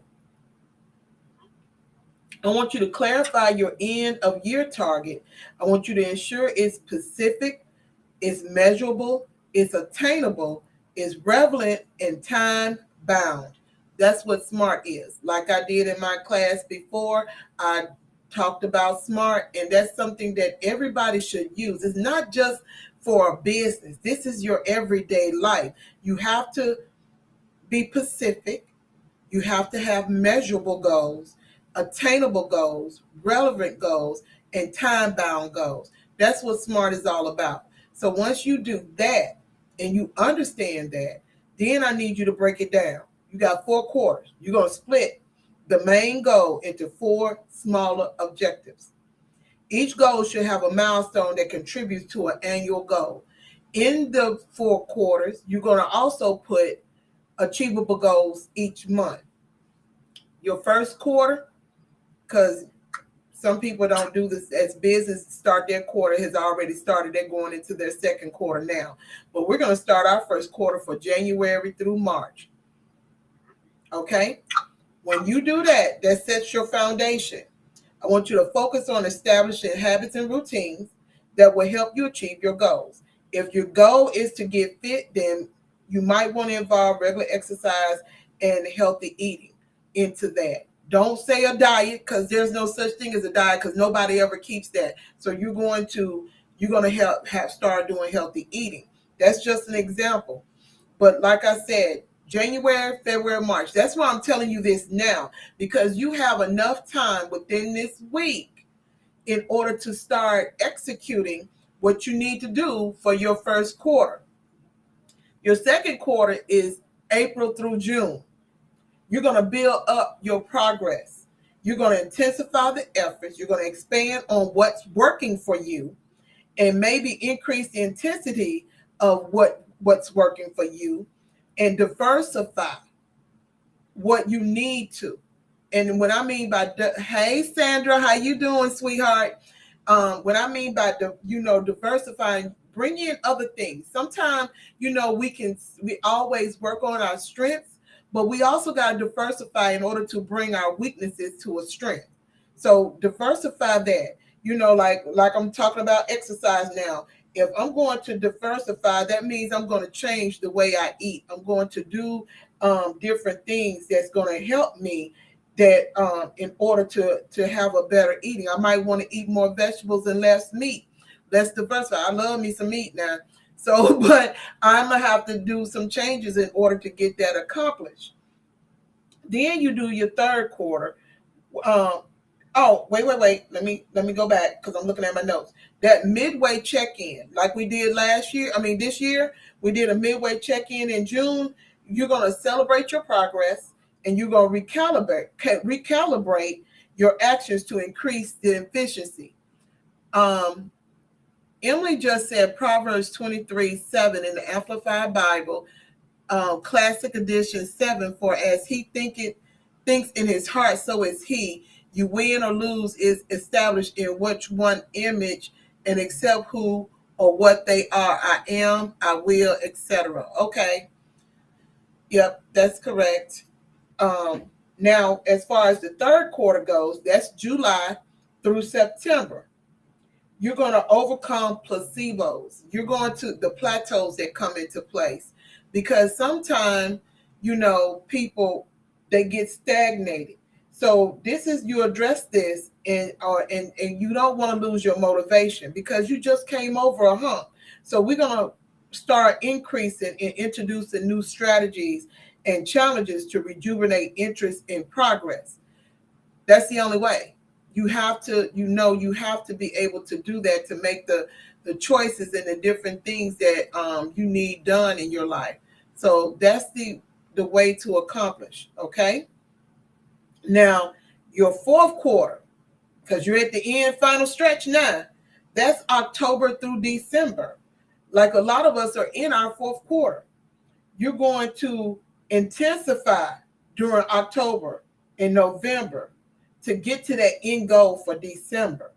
I want you to clarify your end of year target. I want you to ensure it's specific, it's measurable, it's attainable, it's relevant, and time bound. That's what SMART is. Like I did in my class before, I talked about SMART, and that's something that everybody should use. It's not just for a business. This is your everyday life. You have to be specific. You have to have measurable goals, attainable goals, relevant goals, and time-bound goals. That's what SMART is all about. So once you do that and you understand that, then I need you to break it down. You got 4 quarters. You're going to split the main goal into 4 smaller objectives. Each goal should have a milestone that contributes to an annual goal. In the 4 quarters, you're going to also put achievable goals each month. Your first quarter, because some people don't do this as business start their quarter has already started. They're going into their second quarter now. But we're going to start our first quarter for January through March. Okay? When you do that, that sets your foundation. I want you to focus on establishing habits and routines that will help you achieve your goals. If your goal is to get fit, then you might want to involve regular exercise and healthy eating into that. Don't say a diet, because there's no such thing as a diet, because nobody ever keeps that. So you're going to have start doing healthy eating. That's just an example. But like I said, January, February, March. That's why I'm telling you this now, because you have enough time within this week in order to start executing what you need to do for your first quarter. Your second quarter is April through June. You're going to build up your progress. You're going to intensify the efforts. You're going to expand on what's working for you and maybe increase the intensity of what's working for you and diversify what you need to. And what I mean by, hey, Sandra, how you doing, sweetheart? What I mean by, diversifying, bring in other things. Sometimes, we always work on our strengths, but we also got to diversify in order to bring our weaknesses to a strength. So diversify that. Like I'm talking about exercise now. If I'm going to diversify, that means I'm going to change the way I eat. I'm going to do different things that's going to help me that in order to have a better eating. I might want to eat more vegetables and less meat. Let's diversify. I love me some meat now. So, but I'm going to have to do some changes in order to get that accomplished. Then you do your third quarter. Wait. Let me go back, because I'm looking at my notes. That midway check-in, like we did this year, we did a midway check-in in June. You're going to celebrate your progress, and you're going to recalibrate your actions to increase the efficiency. Emily just said Proverbs 23:7 in the Amplified Bible, Classic Edition 7, for as he thinks in his heart, so is he. You win or lose is established in which one image and accept who or what they are. I am, I will, etc. Okay. Yep, that's correct. Um, Now, as far as the third quarter goes, that's July through September. You're going to overcome placebos. You're going to the plateaus that come into place because sometimes, people they get stagnated. So this is you address this and you don't want to lose your motivation because you just came over a hump. So we're going to start increasing and introducing new strategies and challenges to rejuvenate interest in progress. That's the only way. You have to, you have to be able to do that to make the choices and the different things that you need done in your life. So that's the way to accomplish. Okay. Now, your fourth quarter, because you're at the end final stretch now, that's October through December. Like a lot of us are in our fourth quarter. You're going to intensify during October and November to get to that end goal for December.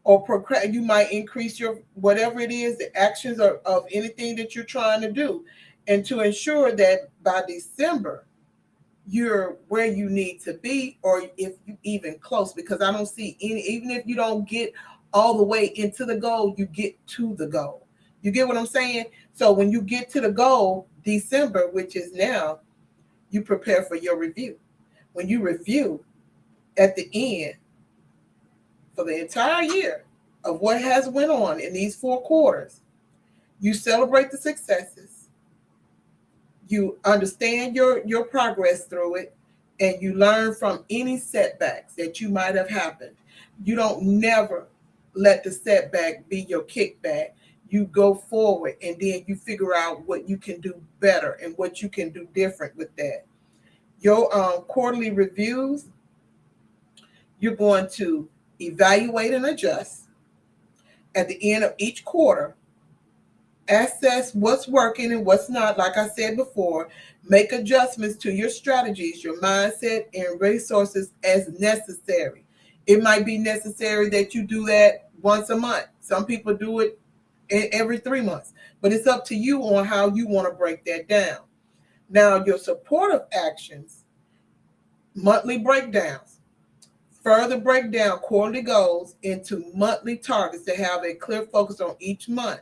Or you might increase your whatever it is, the actions of anything that you're trying to do, and to ensure that by December you're where you need to be, or if you even close. Because I don't see any, even if you don't get all the way into the goal, you get to the goal. You get what I'm saying? So when you get to the goal, December, which is now, you prepare for your review. When you review at the end for the entire year of what has went on in these four quarters, you celebrate the successes, you understand your progress through it, and you learn from any setbacks that you might have happened. You don't never let the setback be your kickback. You go forward and then you figure out what you can do better and what you can do different with that. Your quarterly reviews, you're going to evaluate and adjust at the end of each quarter. Assess what's working and what's not. Like I said before, make adjustments to your strategies, your mindset, and resources as necessary. It might be necessary that you do that once a month. Some people do it every 3 months, but it's up to you on how you want to break that down. Now, your supportive actions, monthly breakdowns, further break down quarterly goals into monthly targets to have a clear focus on each month.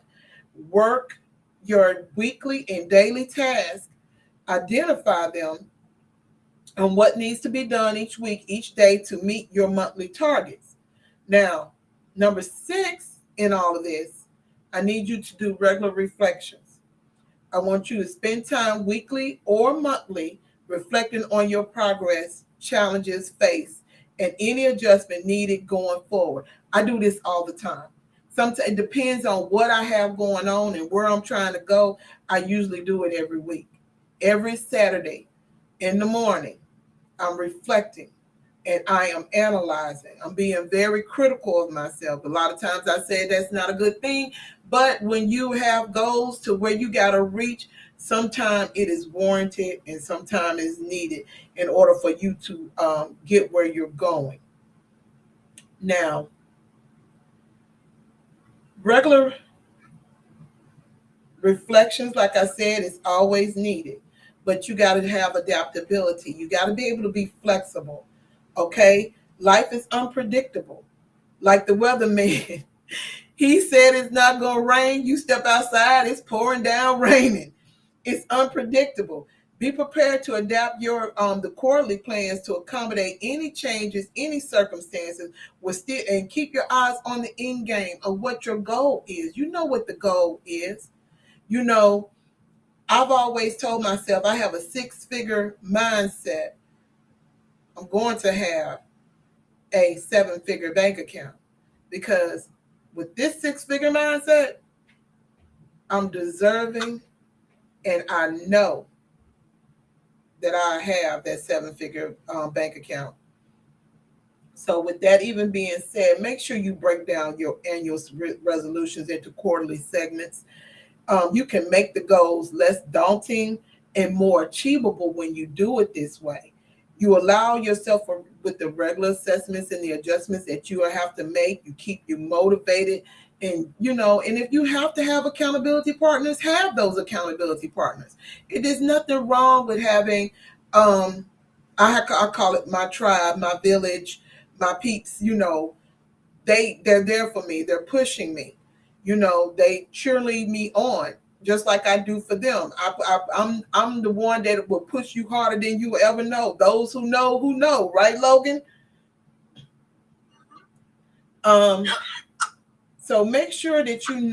Work your weekly and daily tasks, identify them and what needs to be done each week, each day to meet your monthly targets. Now, number 6 in all of this, I need you to do regular reflections. I want you to spend time weekly or monthly reflecting on your progress, challenges faced, and any adjustment needed going forward. I do this all the time. Sometimes it depends on what I have going on and where I'm trying to go. I usually do it every week. Every Saturday in the morning, I'm reflecting and I am analyzing. I'm being very critical of myself. A lot of times I say that's not a good thing, but when you have goals to where you got to reach, sometimes it is warranted and sometimes it's needed in order for you to get where you're going. Now, regular reflections, like I said, is always needed, but you got to have adaptability. You got to be able to be flexible. Okay, life is unpredictable. Like the weatherman, he said it's not going to rain. You step outside, it's pouring down, raining. It's unpredictable. Be prepared to adapt your the quarterly plans to accommodate any changes, any circumstances, with still and keep your eyes on the end game of what your goal is. You know what the goal is. You know, I've always told myself I have a 6-figure mindset. I'm going to have a 7-figure bank account because with this 6-figure mindset, I'm deserving and I know that I have that 7-figure bank account. So, with that even being said, make sure you break down your annual resolutions into quarterly segments. You can make the goals less daunting and more achievable when you do it this way. You allow yourself with the regular assessments and the adjustments that you have to make. You keep you motivated. And and if you have to have accountability partners, have those accountability partners. It is nothing wrong with having I call it my tribe, my village, my peeps. They're there for me. They're pushing me. They cheerlead me on, just like I do for them. I'm the one that will push you harder than you will ever know. Those who know, right, Logan?
Yeah.
So make sure that and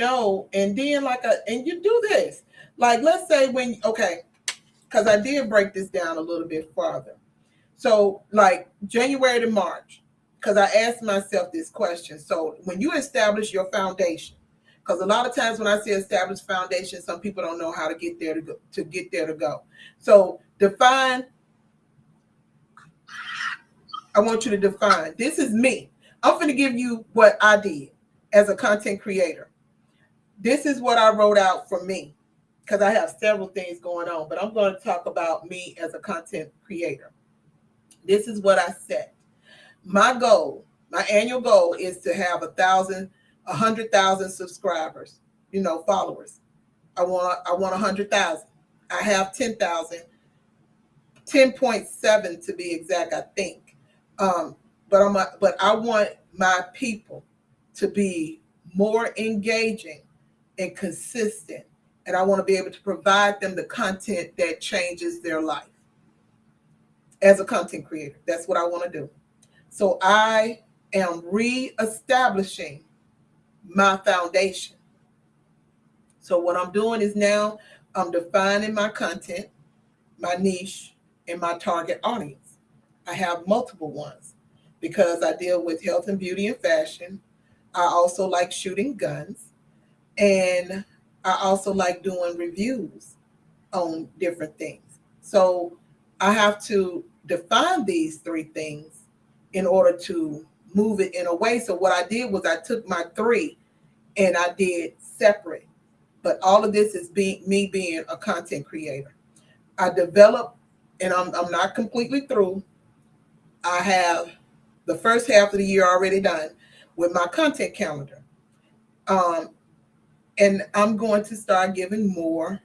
then and you do this. Like, let's say because I did break this down a little bit farther. So, like January to March, because I asked myself this question. So, when you establish your foundation, because a lot of times when I say establish foundation, some people don't know how to get there to go. So, I want you to define. This is me. I'm going to give you what I did as a content creator. This is what I wrote out for me, because I have several things going on, but I'm going to talk about me as a content creator. This is what I set. My goal, my annual goal is to have 100,000 subscribers, followers. I want 100,000. I have 10,000, 10.7 to be exact, I think. But I want my people to be more engaging and consistent, and I want to be able to provide them the content that changes their life. As a content creator, that's what I want to do. So I am reestablishing my foundation. So what I'm doing is now I'm defining my content, my niche, and my target audience. I have multiple ones because I deal with health and beauty and fashion. I also like shooting guns, and I also like doing reviews on different things. So I have to define these three things in order to move it in a way. So what I did was I took my three and I did separate. But all of this is me being a content creator. I developed, and I'm not completely through. I have the first half of the year already done with my content calendar. Um, and I'm going to start giving more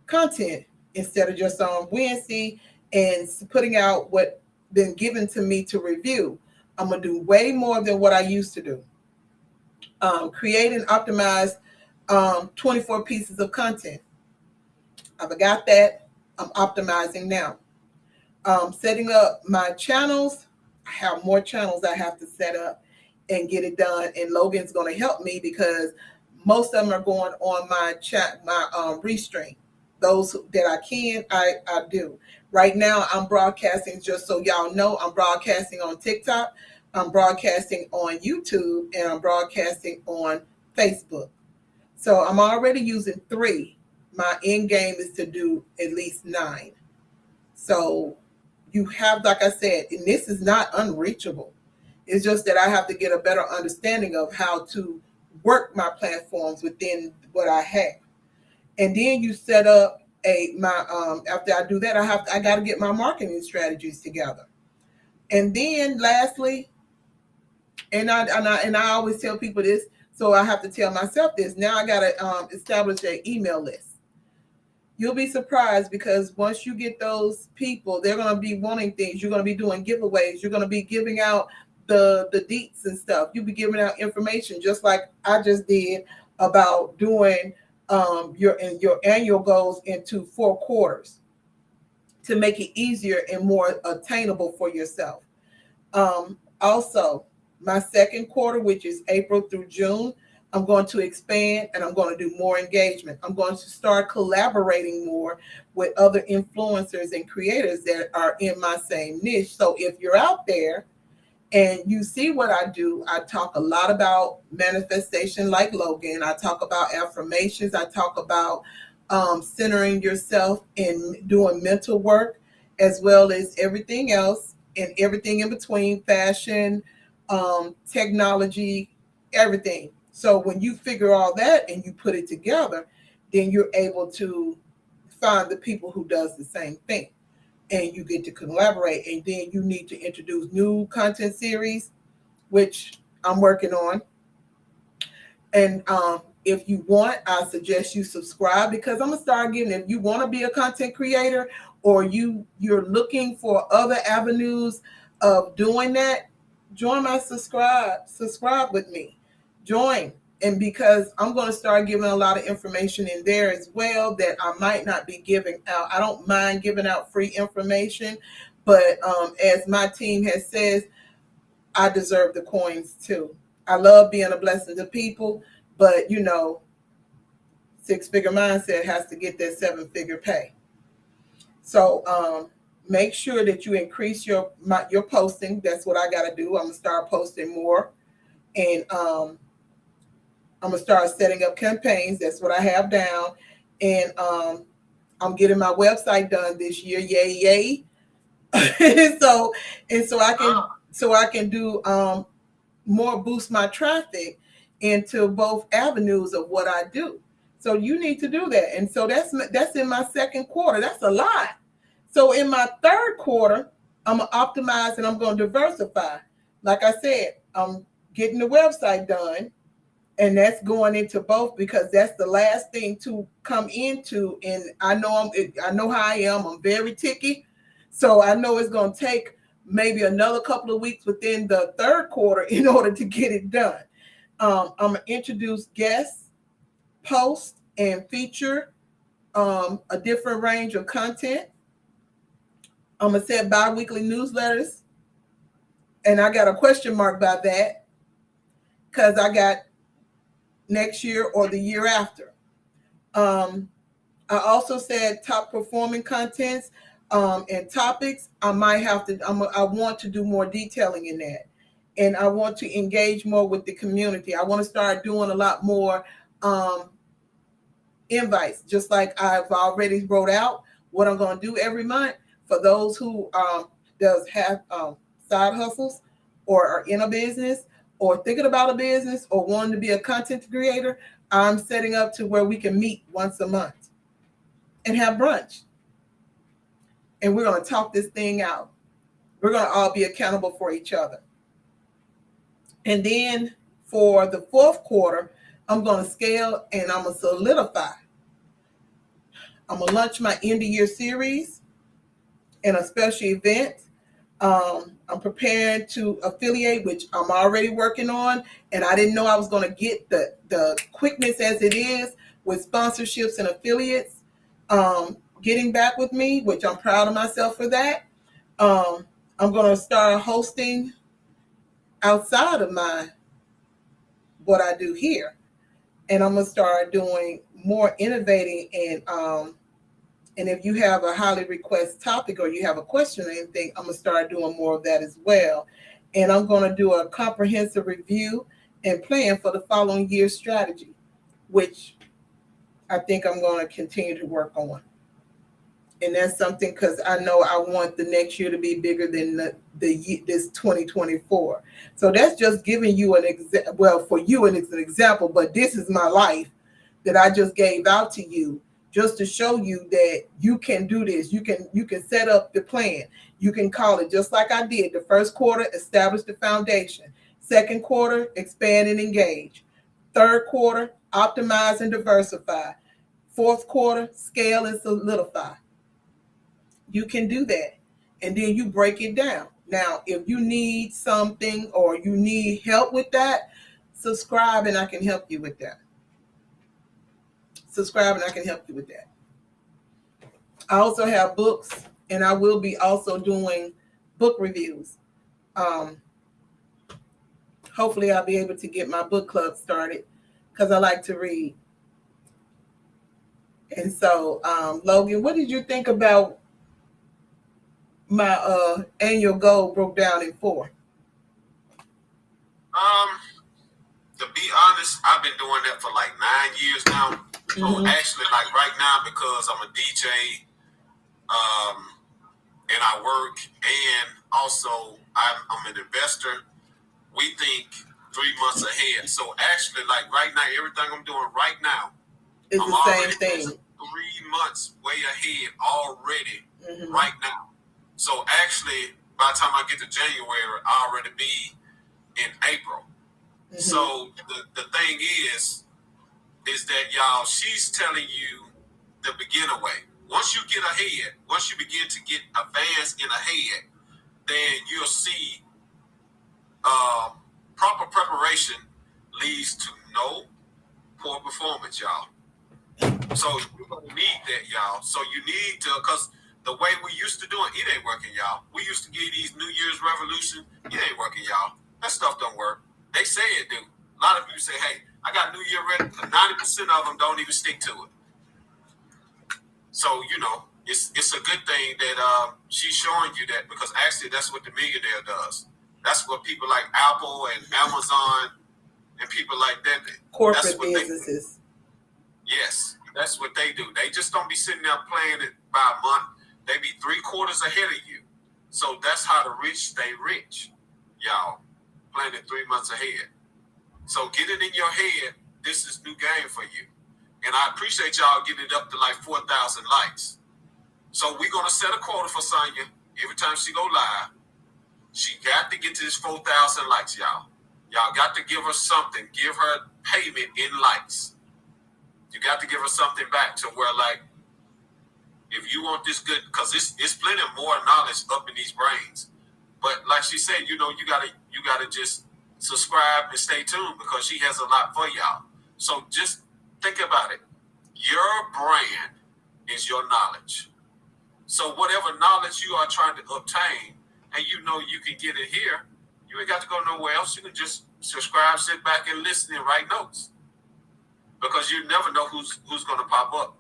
content instead of just on Wednesday and putting out what been given to me to review. I'm gonna do way more than what I used to do. Create and optimize 24 pieces of content. I've got that. I'm optimizing now. Setting up my channels. I have more channels I have to set up and get it done. And Logan's going to help me because most of them are going on my chat, my restream. Those that I can, I do. Right now, I'm broadcasting, just so y'all know, I'm broadcasting on TikTok, I'm broadcasting on YouTube, and I'm broadcasting on Facebook. So I'm already using three. My end game is to do at least 9. So you have, like I said, and this is not unreachable. It's just that I have to get a better understanding of how to work my platforms within what I have. And then you set up after I do that, I got to get my marketing strategies together. And then lastly, and I always tell people this, so I have to tell myself this. Now I got to establish an email list. You'll be surprised because once you get those people, they're going to be wanting things. You're going to be doing giveaways. You're going to be giving out the deets and stuff. You'll be giving out information just like I just did about doing your annual goals into 4 quarters to make it easier and more attainable for yourself. Also, my second quarter, which is April through June, I'm going to expand and I'm going to do more engagement. I'm going to start collaborating more with other influencers and creators that are in my same niche. So if you're out there and you see what I do, I talk a lot about manifestation like Logan. I talk about affirmations. I talk about centering yourself and doing mental work, as well as everything else and everything in between, fashion, technology, everything. So when you figure all that and you put it together, then you're able to find the people who does the same thing. and you get to collaborate. And then you need to introduce new content series, which I'm working on. And if you want, I suggest you subscribe, because I'm gonna start getting. If you want to be a content creator, or you're looking for other avenues of doing that, join my subscribe with me, join. And because I'm going to start giving a lot of information in there as well that I might not be giving out. I don't mind giving out free information, but as my team has said, I deserve the coins too. I love being a blessing to people, but six-figure mindset has to get that seven-figure pay. So make sure that you increase your posting. That's what I got to do. I'm gonna start posting more, and I'm gonna start setting up campaigns. That's what I have down, and I'm getting my website done this year. Yay, yay! So I can do more, boost my traffic into both avenues of what I do. So you need to do that. And so that's in my second quarter. That's a lot. So in my third quarter, I'm going to optimize and I'm going to diversify. Like I said, I'm getting the website done, and that's going into both, because that's the last thing to come into. And I know how I am. I'm very ticky. So I know it's going to take maybe another couple of weeks within the third quarter in order to get it done. I'm going to introduce guests, post, and feature a different range of content. I'm going to set bi-weekly newsletters. And I got a question mark by that, because I got next year or the year after. I also said top performing contents and topics. I might have to. I want to do more detailing in that, and I want to engage more with the community. I want to start doing a lot more invites, just like I've already wrote out what I'm going to do every month for those who does have side hustles, or are in a business, or thinking about a business, or wanting to be a content creator. I'm setting up to where we can meet once a month and have brunch. And we're going to talk this thing out. We're going to all be accountable for each other. And then for the fourth quarter, I'm going to scale and I'm going to solidify. I'm going to launch my end of year series and a special event. I'm preparing to affiliate, which I'm already working on. And I didn't know I was going to get the quickness as it is with sponsorships and affiliates getting back with me, which I'm proud of myself for that. I'm going to start hosting outside of what I do here. And I'm going to start doing more innovating, and if you have a highly requested topic or you have a question or anything, I'm going to start doing more of that as well. And I'm going to do a comprehensive review and plan for the following year's strategy, which I think I'm going to continue to work on. And that's something, because I know I want the next year to be bigger than this 2024. So that's just giving you for you and it's an example, but this is my life that I just gave out to you, just to show you that you can do this. You can set up the plan. You can call it just like I did. The first quarter, establish the foundation. Second quarter, expand and engage. Third quarter, optimize and diversify. Fourth quarter, scale and solidify. You can do that. And then you break it down. Now, if you need something or you need help with that, subscribe and I can help you with that. Subscribe and I can help you with that. I also have books, and I will be also doing book reviews. Hopefully I'll be able to get my book club started, because I like to read. And so, Logan, what did you think about my annual goal broke down in 4?
To be honest, I've been doing that for like 9 years now. So actually, like right now, because I'm a DJ, and I work, and also I'm an investor, we think 3 months ahead. So actually, like right now, everything I'm doing right now,
It's
I'm
the same
already
thing.
3 months way ahead already right now. So actually, by the time I get to January, I'll already be in April. Mm-hmm. So the thing is that y'all, she's telling you the beginner way. Once you get ahead, once you begin to get advanced in ahead, then you'll see proper preparation leads to no poor performance, y'all. So you're going to need that, y'all. So you need to, because the way we used to do it, it ain't working, y'all. We used to get these New Year's resolutions. It ain't working, y'all. That stuff don't work. They say it do. A lot of people say, hey, I got New Year ready. 90% of them don't even stick to it. So, it's a good thing that she's showing you that, because actually that's what the millionaire does. That's what people like Apple and Amazon and people like that.
Corporate businesses.
Yes, that's what they do. They just don't be sitting there playing it by a month. They be 3 quarters ahead of you. So that's how the rich stay rich, y'all. Playing it 3 months ahead. So get it in your head. This is new game for you. And I appreciate y'all getting it up to like 4,000 likes. So we're going to set a quota for Sonya. Every time she go live, she got to get to this 4,000 likes, y'all. Y'all got to give her something. Give her payment in likes. You got to give her something back to where, like, if you want this good, because it's plenty more knowledge up in these brains. But like she said, you gotta just subscribe and stay tuned, because she has a lot for y'all. So just think about it. Your brand is your knowledge. So whatever knowledge you are trying to obtain, and you can get it here, you ain't got to go nowhere else. You can just subscribe, sit back and listen and write notes. Because you never know who's going to pop up.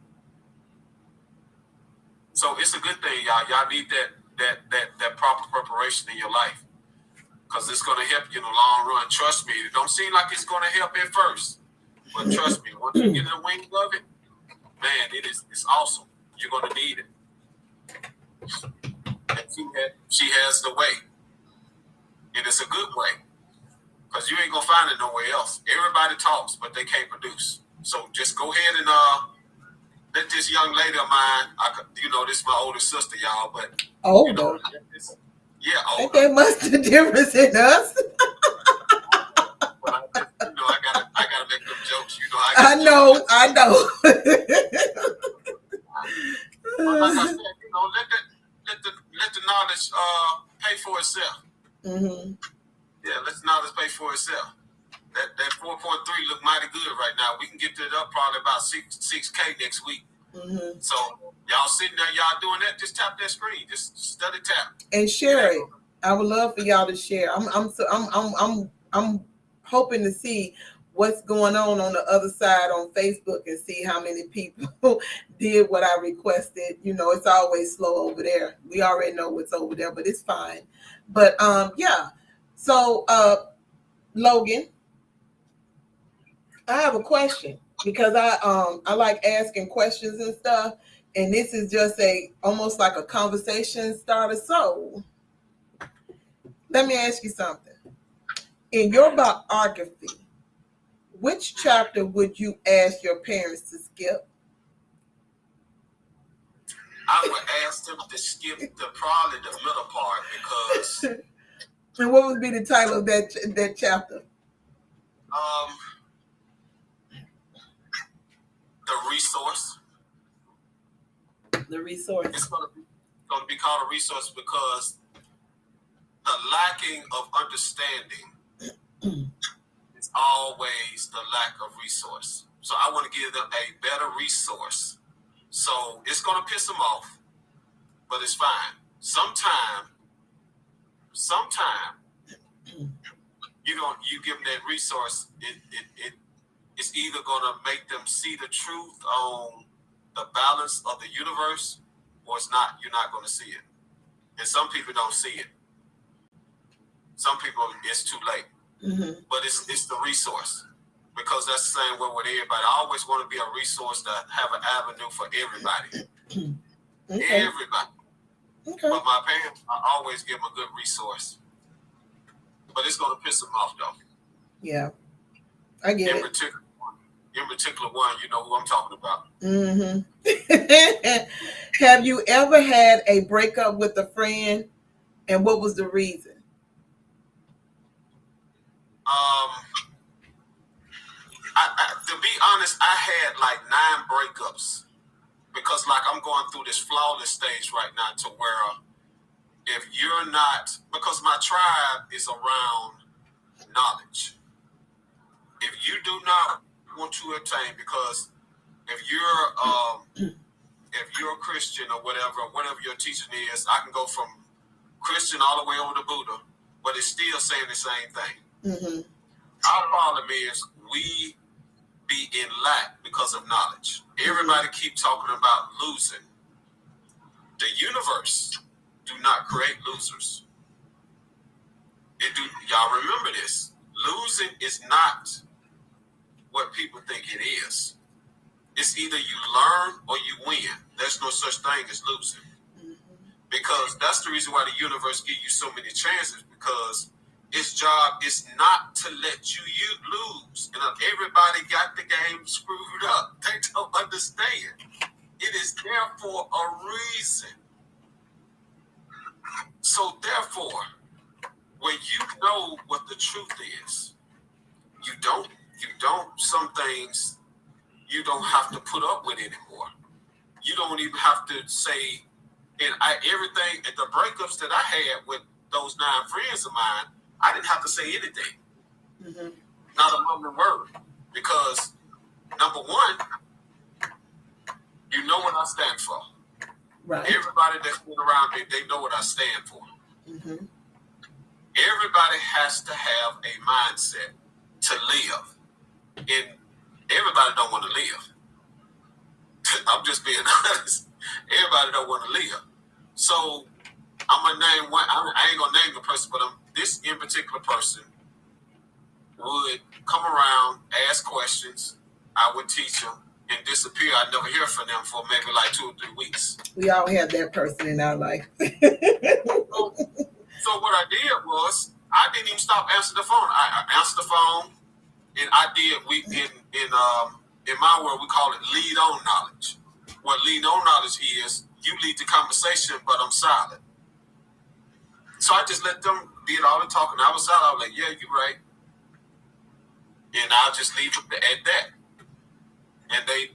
So it's a good thing, y'all. Y'all need that proper preparation in your life, because it's going to help you in the long run. Trust me. It don't seem like it's going to help at first, but trust me, once you get in the wing of it, man, it's awesome. You're going to need it. And she has the way, and it's a good way, because you ain't gonna find it nowhere else. Everybody talks, but they can't produce. So just go ahead and let this young lady of mine, this is my older sister, y'all, but
older.
Older.
Ain't that much the difference in us?
But I gotta make them jokes.
I know.
But like I said, let the knowledge pay for itself.
Mm-hmm.
Yeah, let the knowledge pay for itself. That 4.3 look mighty good right now. We can get it up probably about 6K next week. Mm-hmm. So y'all sitting there, y'all doing that, just tap that screen, just study tap
and share it. I would love for y'all to share. I'm hoping to see what's going on the other side on Facebook and see how many people did what I requested. It's always slow over there. We already know what's over there, but it's fine. But yeah. So Logan, I have a question, because I like asking questions and stuff, and this is just almost like a conversation starter. So let me ask you something. In your biography, which chapter would you ask your parents to skip?
I would ask them to skip probably the middle part, because.
And what would be the title of that chapter?
The resource.
The resource.
It's going to be called a resource, because the lacking of understanding is always the lack of resource. So I want to give them a better resource. So it's going to piss them off, but it's fine. Sometime, you give them that resource. It's either going to make them see the truth on the balance of the universe, or it's not. You're not going to see it. And some people don't see it. Some people, it's too late. Mm-hmm. But it's the resource, because that's the same way with everybody. I always want to be a resource to have an avenue for everybody. Okay. Everybody. Okay. But my parents, I always give them a good resource. But it's going to piss them off, though.
Yeah. I get it.
in particular one, you know who I'm talking about.
Have you ever had a breakup with a friend, and what was the reason?
To be honest, I had like 9 breakups because like I'm going through this flawless stage right now to where if you're not, because my tribe is around knowledge. If you do not want to attain, because if you're a Christian or whatever your teaching is, I can go from Christian all the way over to Buddha, but it's still saying the same thing. Our problem is we be in lack because of knowledge. Everybody keep talking about losing. The universe do not create losers. Y'all remember this. Losing is not what people think it is. It's either you learn or you win. There's no such thing as losing. Because that's the reason why the universe gives you so many chances, because its job is not to let you lose. And everybody got the game screwed up. They don't understand. It is there for a reason. So therefore, when you know what the truth is, you don't some things you don't have to put up with anymore. You don't even have to say, everything, and the breakups that I had with those 9 friends of mine, I didn't have to say anything. Not a mumbling word. Because, number one, you know what I stand for.
Right.
Everybody that's been around me, they know what I stand for. Everybody has to have a mindset to live. And everybody don't want to live. I'm just being honest. Everybody don't want to live. So I'm gonna name one. I ain't gonna name the person, but this in particular person would come around, ask questions. I would teach them and disappear. I'd never hear from them for maybe like 2 or 3 weeks.
We all have that person in our life.
So what I did was I didn't even stop answering the phone. I answered the phone, and I did. In my world we call it lead on knowledge. What lead on knowledge is, you lead the conversation, but I'm silent. So I just let them did all the talking. I was silent. I was like, yeah, you're right. And I'll just leave it at that. And they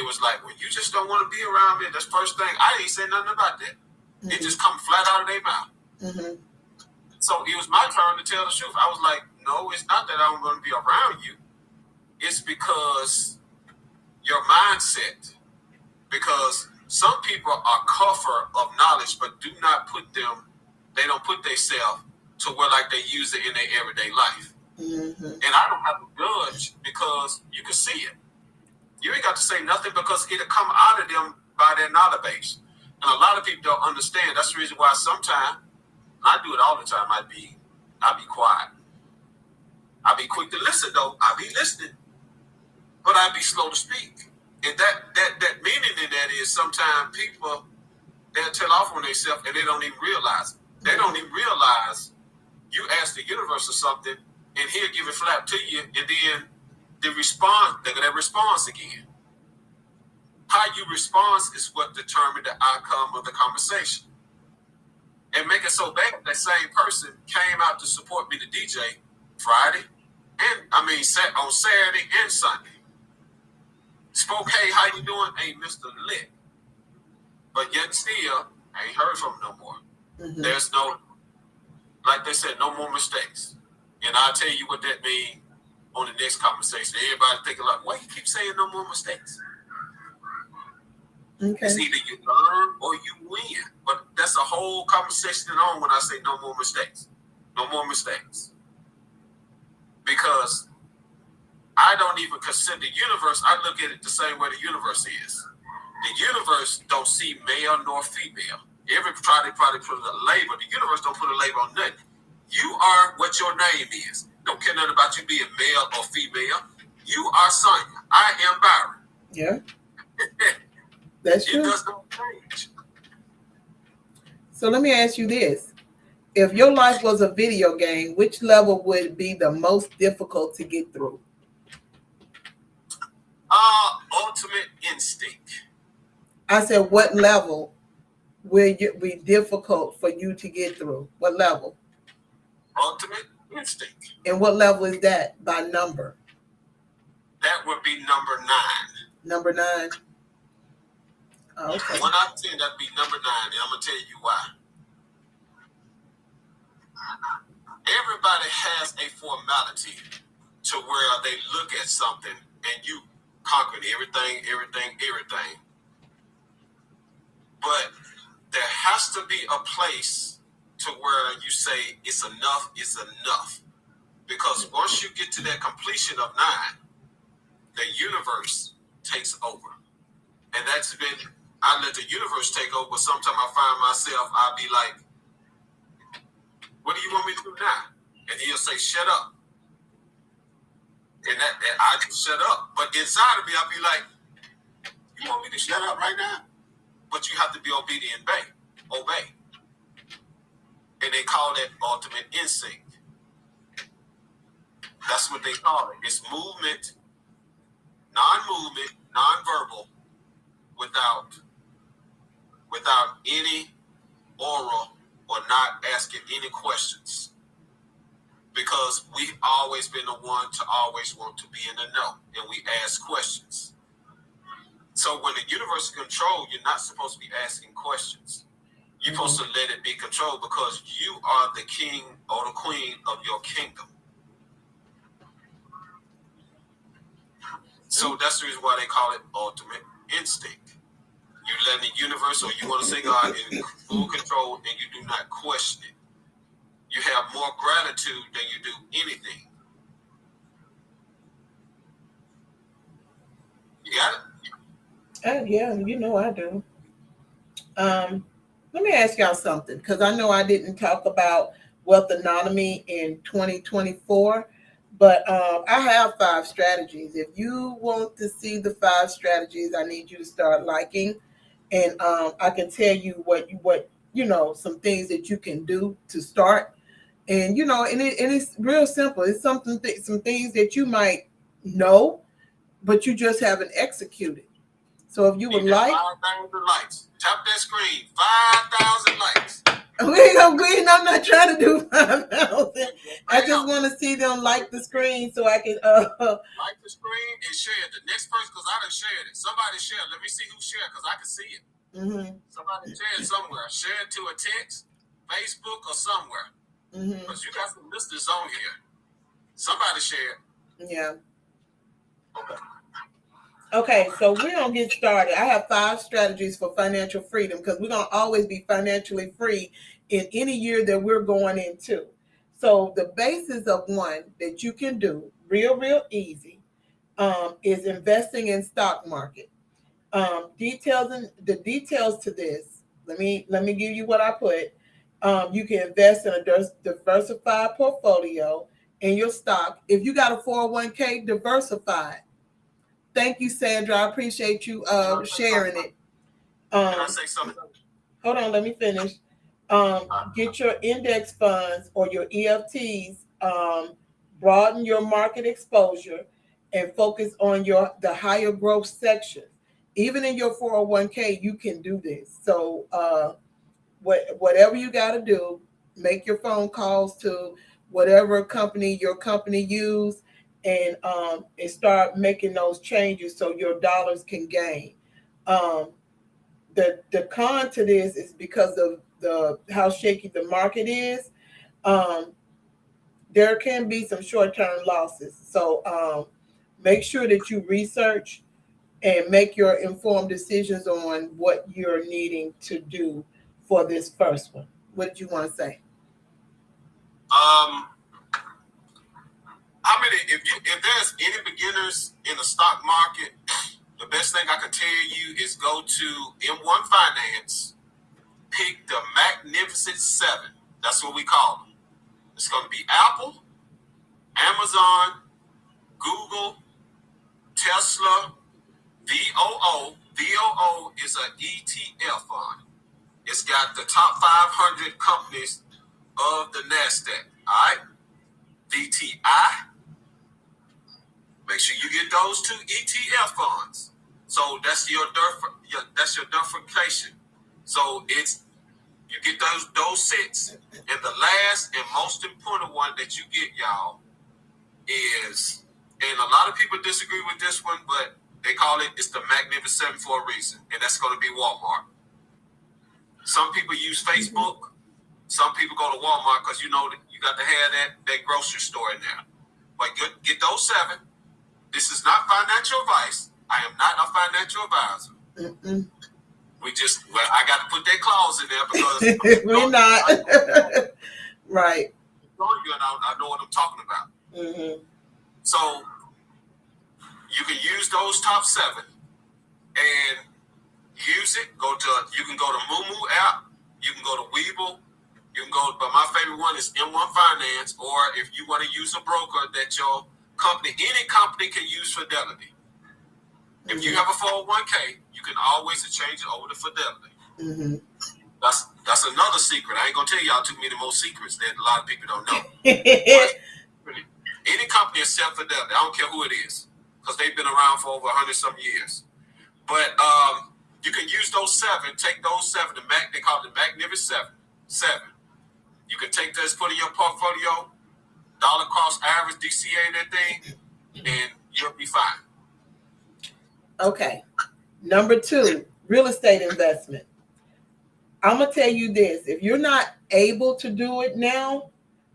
was like, well, you just don't want to be around me. That's the first thing. I didn't say nothing about that. It just come flat out of their mouth. So it was my turn to tell the truth. I was like, no, it's not that I'm going to be around you. It's because your mindset. Because some people are cover of knowledge, but they don't put themselves to where like they use it in their everyday life. And I don't have to judge because you can see it. You ain't got to say nothing because it'll come out of them by their knowledge base. And a lot of people don't understand. That's the reason why sometimes, I do it all the time, I be quiet. I be quick to listen though. I be listening. But I be slow to speak. And that meaning in that is sometimes people, they'll tell off on themselves and they don't even realize it. They don't even realize you ask the universe for something and he'll give it flat to you, and then that response again. How you respond is what determines the outcome of the conversation. And make it so bad, that same person came out to support me to DJ Friday, on Saturday and Sunday. Spoke, hey, how you doing? Hey, Mr. Lit. But yet still, I ain't heard from him no more. There's no, like they said, no more mistakes. And I'll tell you what that means on the next conversation. Everybody thinking like, why you keep saying no more mistakes? It's either you learn or you win. But that's a whole conversation on when I say no more mistakes. No more mistakes. Because I don't even consider the universe, I look at it the same way the universe is. The universe don't see male nor female. Everybody probably put a label. The universe don't put a label on nothing. You are what your name is. Don't care nothing about you being male or female. You are Sonya. I am Byron.
Yeah. That's true.
It does not change.
So let me ask you this. If your life was a video game, which level would be the most difficult to get through?
Ultimate instinct.
I said, what level will it be difficult for you to get through? What level?
Ultimate instinct.
And what level is that by number?
That would be number 9.
Number 9. Oh, okay.
1 out of 10, that'd be number 9. And I'm going to tell you why. Everybody has a formality to where they look at something and you conquered everything. But there has to be a place to where you say it's enough. Because once you get to that completion of 9, the universe takes over. And that's been, I let the universe take over. Sometimes I find myself, I'll be like, what do you want me to do now? And he'll say, shut up. And I just shut up. But inside of me, I'll be like, you want me to shut up right now? But you have to be obedient, obey. And they call that ultimate instinct. That's what they call it. It's movement, non-movement, non-verbal, without any oral or not asking any questions. Because we've always been the one to always want to be in the know, and we ask questions. So when the universe is controlled, you're not supposed to be asking questions. You're supposed to let it be controlled because you are the king or the queen of your kingdom. So that's the reason why they call it ultimate instinct. You let the universe, or you want to say God, in full control, and you do not question it. You have more gratitude than you do anything. You got it?
Yeah, you know I do. Let me ask y'all something, because I know I didn't talk about wealth autonomy in 2024, but I have 5 strategies. If you want to see the 5 strategies, I need you to start liking, and I can tell you what some things that you can do to start, and it's real simple. It's some things that you might know, but you just haven't executed. So if you would like,
5,000 likes. Tap that screen. 5,000 likes.
I'm not trying to do 5,000. I just want to see them like the screen so I can
like the screen and share it. The next person, because I done shared it. Somebody share it. Let me see who shared, because I can see it. Somebody share it somewhere. Share it to a text, Facebook, or somewhere. Because you got some listeners on here. Somebody share it.
Yeah. Okay, so we're going to get started. I have 5 strategies for financial freedom, because we're going to always be financially free in any year that we're going into. So the basis of one that you can do real easy is investing in stock market. The details to this. Let me give you what I put. You can invest in a diversified portfolio in your stock. If you got a 401k, diversified. Thank you, Sandra. I appreciate you sharing it.
Can I say something?
Hold on, let me finish. Get your index funds or your EFTs. Broaden your market exposure and focus on the higher growth section. Even in your 401k, you can do this. So whatever you got to do, make your phone calls to whatever company your company use, and start making those changes so your dollars can gain. The con to this is because of how shaky the market is. There can be some short-term losses. So make sure that you research and make your informed decisions on what you're needing to do for this first one. What do you want to say?
How many? If there's any beginners in the stock market, the best thing I can tell you is go to M1 Finance, pick the Magnificent 7. That's what we call them. It's going to be Apple, Amazon, Google, Tesla, VOO. VOO is an ETF fund. It's got the top 500 companies of the NASDAQ. All right? VTI, Make sure you get those two ETF funds. So that's your diversification. So it's you get those six. And the last and most important one that you get, y'all, is, and a lot of people disagree with this one, but they call it's the Magnificent for a reason, and that's going to be Walmart. Some people use Facebook. Some people go to Walmart because you know that you got to have that grocery store in there. But get those seven. This is not financial advice. I am not a financial advisor.
Mm-mm.
I got to put that clause in there because
we're not. Right.
I know what I'm talking about.
Mm-hmm.
So you can use those top seven and use it. You can go to Moomoo app. You can go to Weeble. You can go, but my favorite one is M1 Finance. Or if you want to use a broker that your company, any company can use Fidelity. If you have a 401k, you can always change it over to Fidelity.
Mm-hmm.
That's another secret. I ain't gonna tell y'all too many more secrets that a lot of people don't know. Any company except Fidelity, I don't care who it is, because they've been around for over 100-some years. But you can use those seven. Take those seven. They call it the Magnificent Seven. You can take this, put in your portfolio, dollar cost average, DCA that thing, and you'll be fine.
Okay. Number 2, real estate investment. I'm going to tell you this. If you're not able to do it now,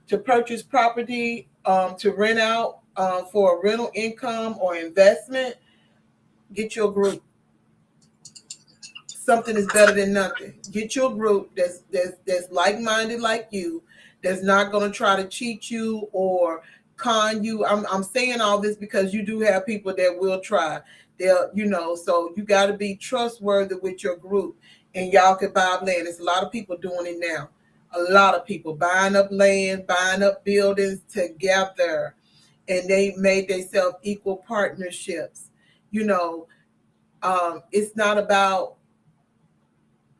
to purchase property, to rent out for a rental income or investment, get your group. Something is better than nothing. Get your group that's like-minded like you, that's not going to try to cheat you or con you. I'm saying all this because you do have people that will try. They'll, so you got to be trustworthy with your group, and y'all can buy land. There's a lot of people doing it now. A lot of people buying up land, buying up buildings together, and they made themselves equal partnerships. It's not about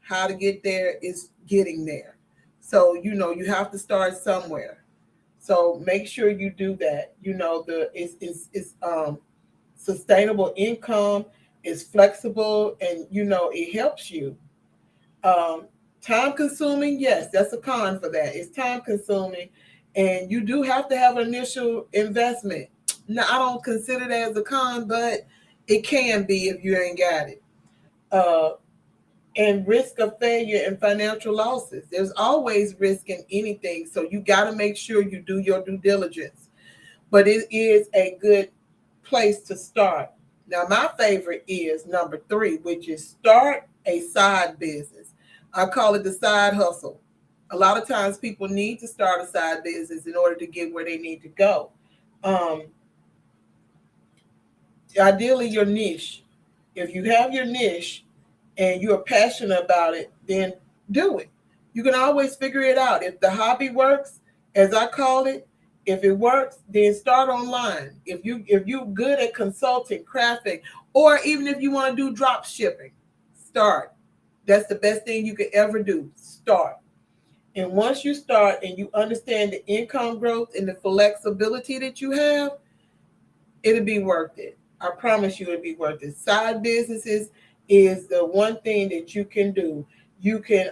how to get there, is getting there. So, you have to start somewhere. So make sure you do that. It's sustainable income, is flexible, and it helps you. Time consuming, yes, that's a con for that. It's time consuming, and you do have to have an initial investment. Now, I don't consider that as a con, but it can be if you ain't got it. And risk of failure and financial losses. There's always risk in anything, so you got to make sure you do your due diligence. But it is a good place to start. Now, my favorite is number 3, which is start a side business. I call it the side hustle. A lot of times people need to start a side business in order to get where they need to go. Ideally, your niche. If you have your niche and you're passionate about it, then do it. You can always figure it out. If the hobby works, as I call it, if it works, then start online. If you're good at consulting, crafting, or even if you want to do drop shipping, start. That's the best thing you could ever do. Start. And once you start and you understand the income growth and the flexibility that you have, it'll be worth it. I promise you it'll be worth it. Side businesses is the one thing that you can do. You can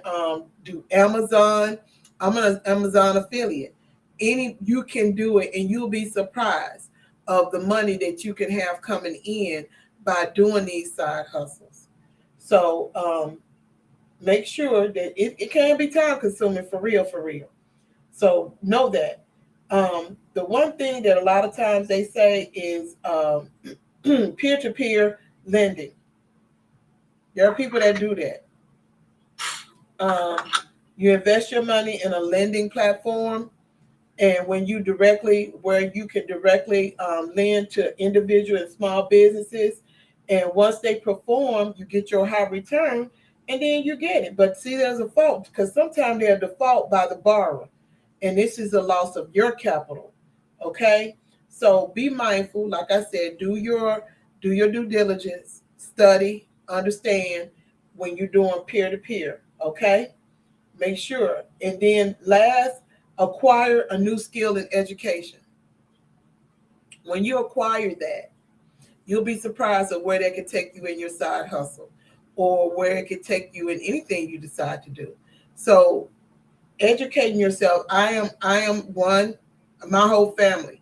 do Amazon. I'm an Amazon affiliate. You can do it, and you'll be surprised of the money that you can have coming in by doing these side hustles. So make sure that it can be time consuming for real, for real. So know that. The one thing that a lot of times they say is peer-to-peer lending. There are people that do that. You invest your money in a lending platform, and where you can directly lend to individual and small businesses, and once they perform, you get your high return, and then you get it. But see, there's a fault, because sometimes they're default by the borrower, and this is a loss of your capital. Okay, so be mindful. Like I said, do your due diligence, study, understand when you're doing peer to peer. Okay, make sure, and then last, acquire a new skill in education. When you acquire that, You'll be surprised at where that could take you in your side hustle, or where it could take you in anything you decide to do. So educating yourself. I am one. My whole family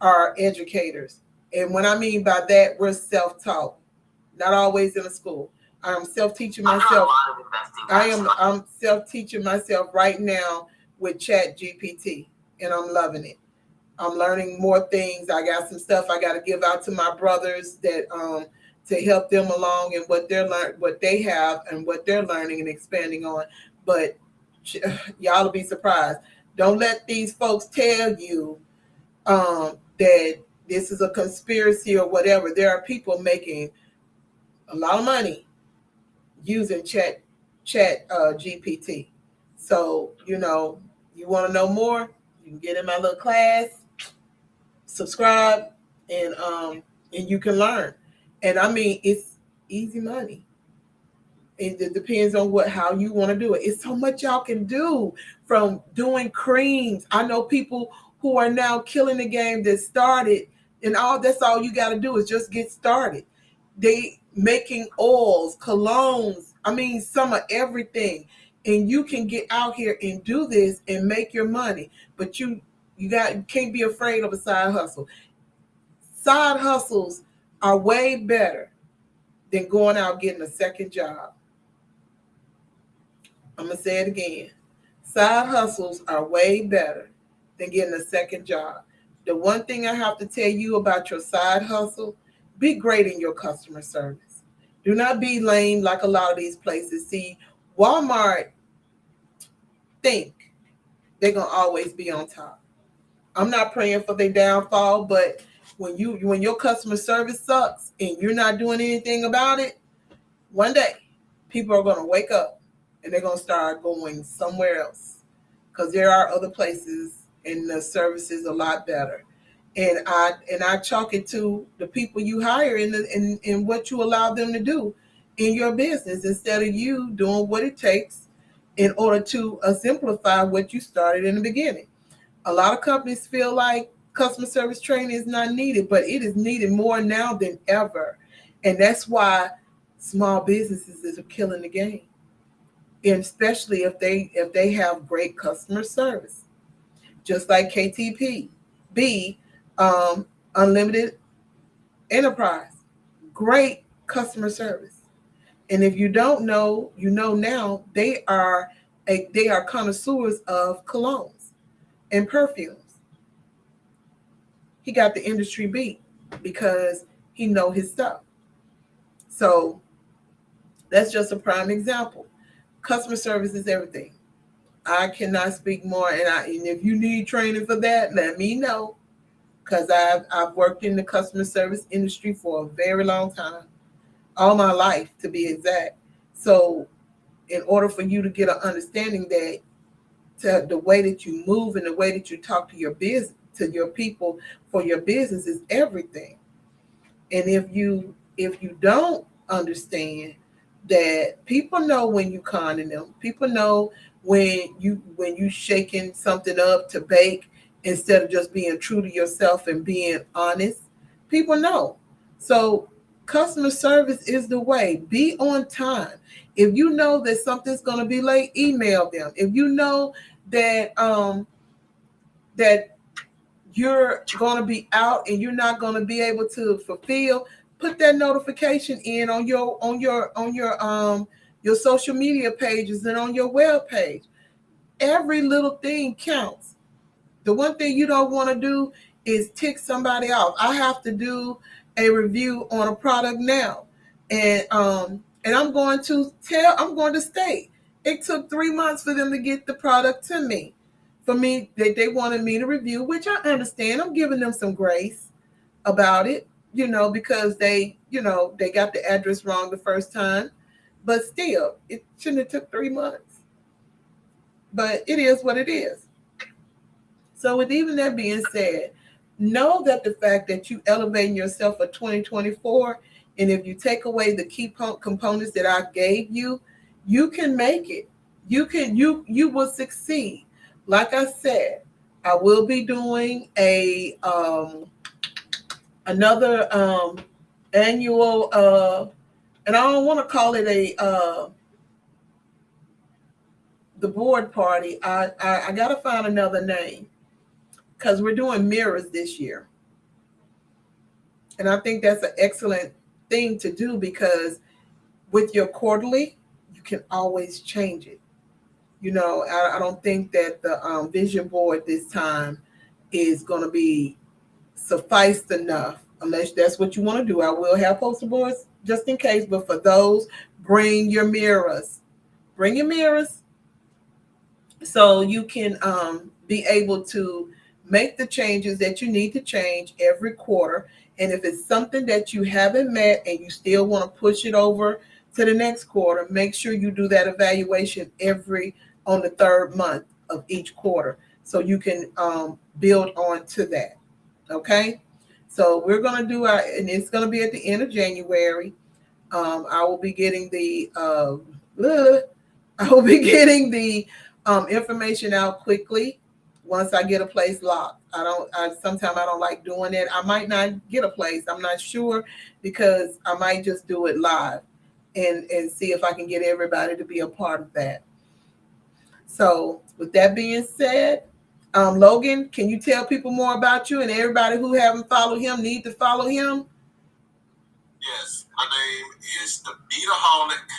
are educators, and what I mean by that, we're self-taught, not always in a school. I'm self-teaching myself. I'm self-teaching myself right now with Chat GPT, and I'm loving it. I'm learning more things. I got some stuff I got to give out to my brothers that to help them along in what what they have and what they're learning and expanding on. But y'all will be surprised. Don't let these folks tell you that this is a conspiracy or whatever. There are people making a lot of money using chat GPT. So you want to know more, you can get in my little class, subscribe, and you can learn. And I mean, it's easy money. It depends on how you want to do it. It's so much y'all can do, from doing creams. I know people who are now killing the game that started, and that's all you got to do is just get started. They making oils, colognes. I mean, some of everything, and you can get out here and do this and make your money. But you can't be afraid of a side hustle. Side hustles are way better than going out getting a second job. I'm going to say it again. Side hustles are way better than getting a second job. The one thing I have to tell you about your side hustle, be great in your customer service. Do not be lame like a lot of these places. See, Walmart think they're going to always be on top. I'm not praying for their downfall, but when your customer service sucks and you're not doing anything about it, one day people are going to wake up and they're going to start going somewhere else, because there are other places and the service is a lot better. And I chalk it to the people you hire and what you allow them to do in your business, instead of you doing what it takes in order to simplify what you started in the beginning. A lot of companies feel like customer service training is not needed, but it is needed more now than ever. And that's why small businesses is killing the game, and especially if they have great customer service, just like KTP, B, Unlimited Enterprise, great customer service. And if you don't know, you know now they are connoisseurs of colognes and perfumes. He got the industry beat because he know his stuff. So that's just a prime example. Customer service is everything. I cannot speak more, and if you need training for that, let me know, because I've worked in the customer service industry for a very long time, all my life to be exact. So, in order for you to get an understanding that the way that you move and the way that you talk to your business, to your people for your business, is everything. And if you don't understand that, people know when you conning them, people know when you shaking something up to bake instead of just being true to yourself and being honest. People know. So customer service is the way. Be on time. If you know that something's going to be late, email them. If you know that you're going to be out and you're not going to be able to fulfill, put that notification in on your social media pages and on your web page. Every little thing counts. The one thing you don't want to do is tick somebody off. I have to do a review on a product now, and I'm going to state it took 3 months for them to get the product to me. For me, they wanted me to review, which I understand. I'm giving them some grace about it, because they got the address wrong the first time, but still, it shouldn't have took 3 months. But it is what it is. So, with even that being said, know that the fact that you elevating yourself for 2024, and if you take away the key components that I gave you, you can make it. You will succeed. Like I said, I will be doing another annual, and I don't want to call it a the board party. I gotta find another name because we're doing mirrors this year, and I think that's an excellent thing to do because with your quarterly, you can always change it. I don't think that the vision board this time is going to be sufficed enough unless that's what you want to do. I will have poster boards just in case, but for those, bring your mirrors. Bring your mirrors so you can be able to make the changes that you need to change every quarter. And if it's something that you haven't met and you still want to push it over to the next quarter, make sure you do that evaluation every on the third month of each quarter so you can build on to that. Okay. So we're going to do our, and it's going to be at the end of January. I will be getting the I will be getting the information out quickly once I get a place locked. Sometimes I don't like doing it. I might not get a place. I'm not sure because I might just do it live and see if I can get everybody to be a part of that. So with that being said, Logan, can you tell people more about you and everybody who haven't followed him need to follow him?
Yes, my name is the Beataholic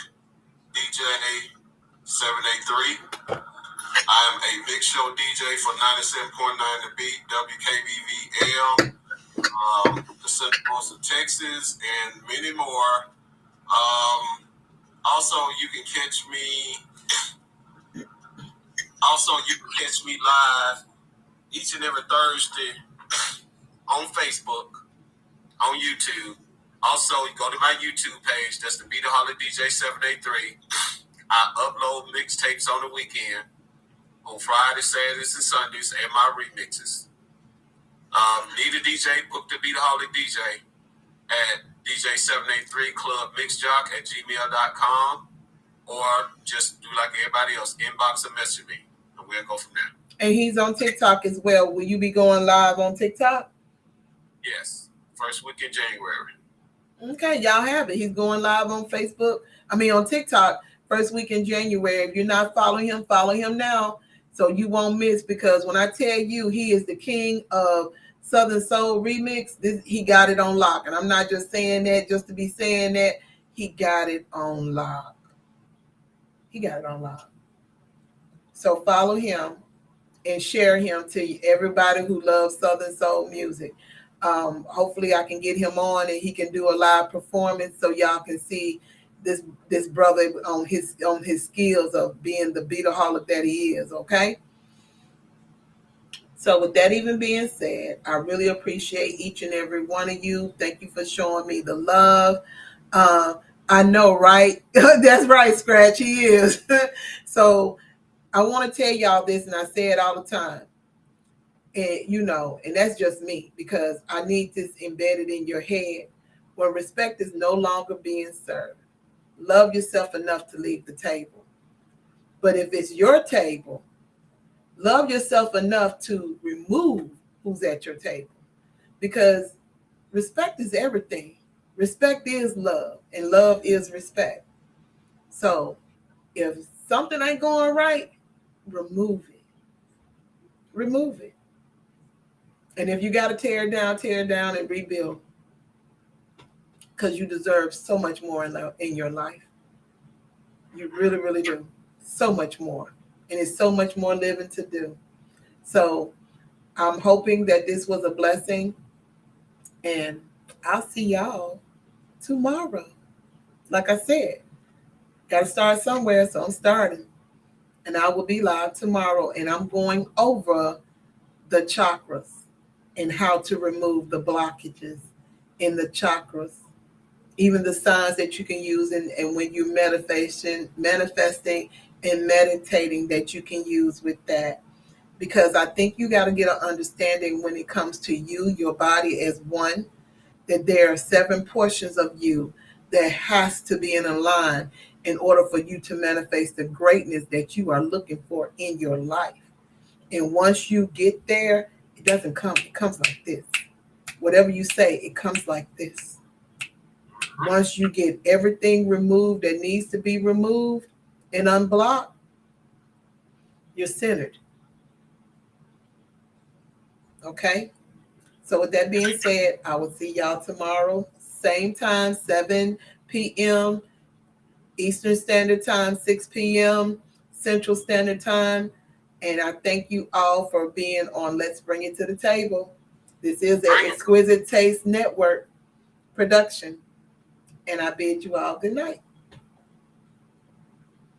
DJ 783. I am a mix show DJ for 97.9 The Beat, WKBVL, the Central Coast of Texas, and many more. Also, you can catch me. Live each and every Thursday on Facebook, on YouTube. Also, you go to my YouTube page. That's the Beataholic DJ 783. I upload mixtapes on the weekend, on Fridays, Saturdays, and Sundays, and my remixes. Need a DJ, book the Beataholic DJ at DJ783clubmixjock@gmail.com, or just do like everybody else, inbox and message me, and we'll go from there.
And he's on TikTok as well. Will you be going live on TikTok?
Yes, first week in January.
Okay, y'all have it. He's going live on Facebook. On TikTok, first week in January. If you're not following him, follow him now so you won't miss. Because when I tell you he is the king of Southern Soul Remix, he got it on lock. And I'm not just saying that just to be saying that. He got it on lock. He got it on lock. So follow him and share him to everybody who loves Southern Soul music. Hopefully I can get him on and he can do a live performance so y'all can see this brother on his skills of being the beataholic that he is. Okay. So with that even being said, I really appreciate each and every one of you. Thank you for showing me the love. I know, right? That's right, Scratch. He is. So I want to tell y'all this, and I say it all the time. And that's just me because I need this embedded in your head. When respect is no longer being served, love yourself enough to leave the table. But if it's your table, love yourself enough to remove who's at your table. Because respect is everything. Respect is love, and love is respect. So if something ain't going right, remove it. Remove it. And if you got to tear it down and rebuild. Because you deserve so much more in your life. You really, really do. So much more. And it's so much more living to do. So I'm hoping that this was a blessing. And I'll see y'all tomorrow. Like I said, got to start somewhere. So I'm starting. And I will be live tomorrow. And I'm going over the chakras and how to remove the blockages in the chakras, even the signs that you can use and when you're manifesting and meditating that you can use with that. Because I think you got to get an understanding when it comes to you, your body as one, that there are 7 portions of you that has to be in a line in order for you to manifest the greatness that you are looking for in your life. And once you get there, it doesn't come. It comes like this. Whatever you say, it comes like this. Once you get everything removed that needs to be removed and unblocked, you're centered. Okay? So with that being said, I will see y'all tomorrow, same time, 7 p.m. Eastern Standard Time, 6 p.m. Central Standard Time. And I thank you all for being on Let's Bring It to the Table. This is an Exquisite Taste Network production. And I bid you all good night.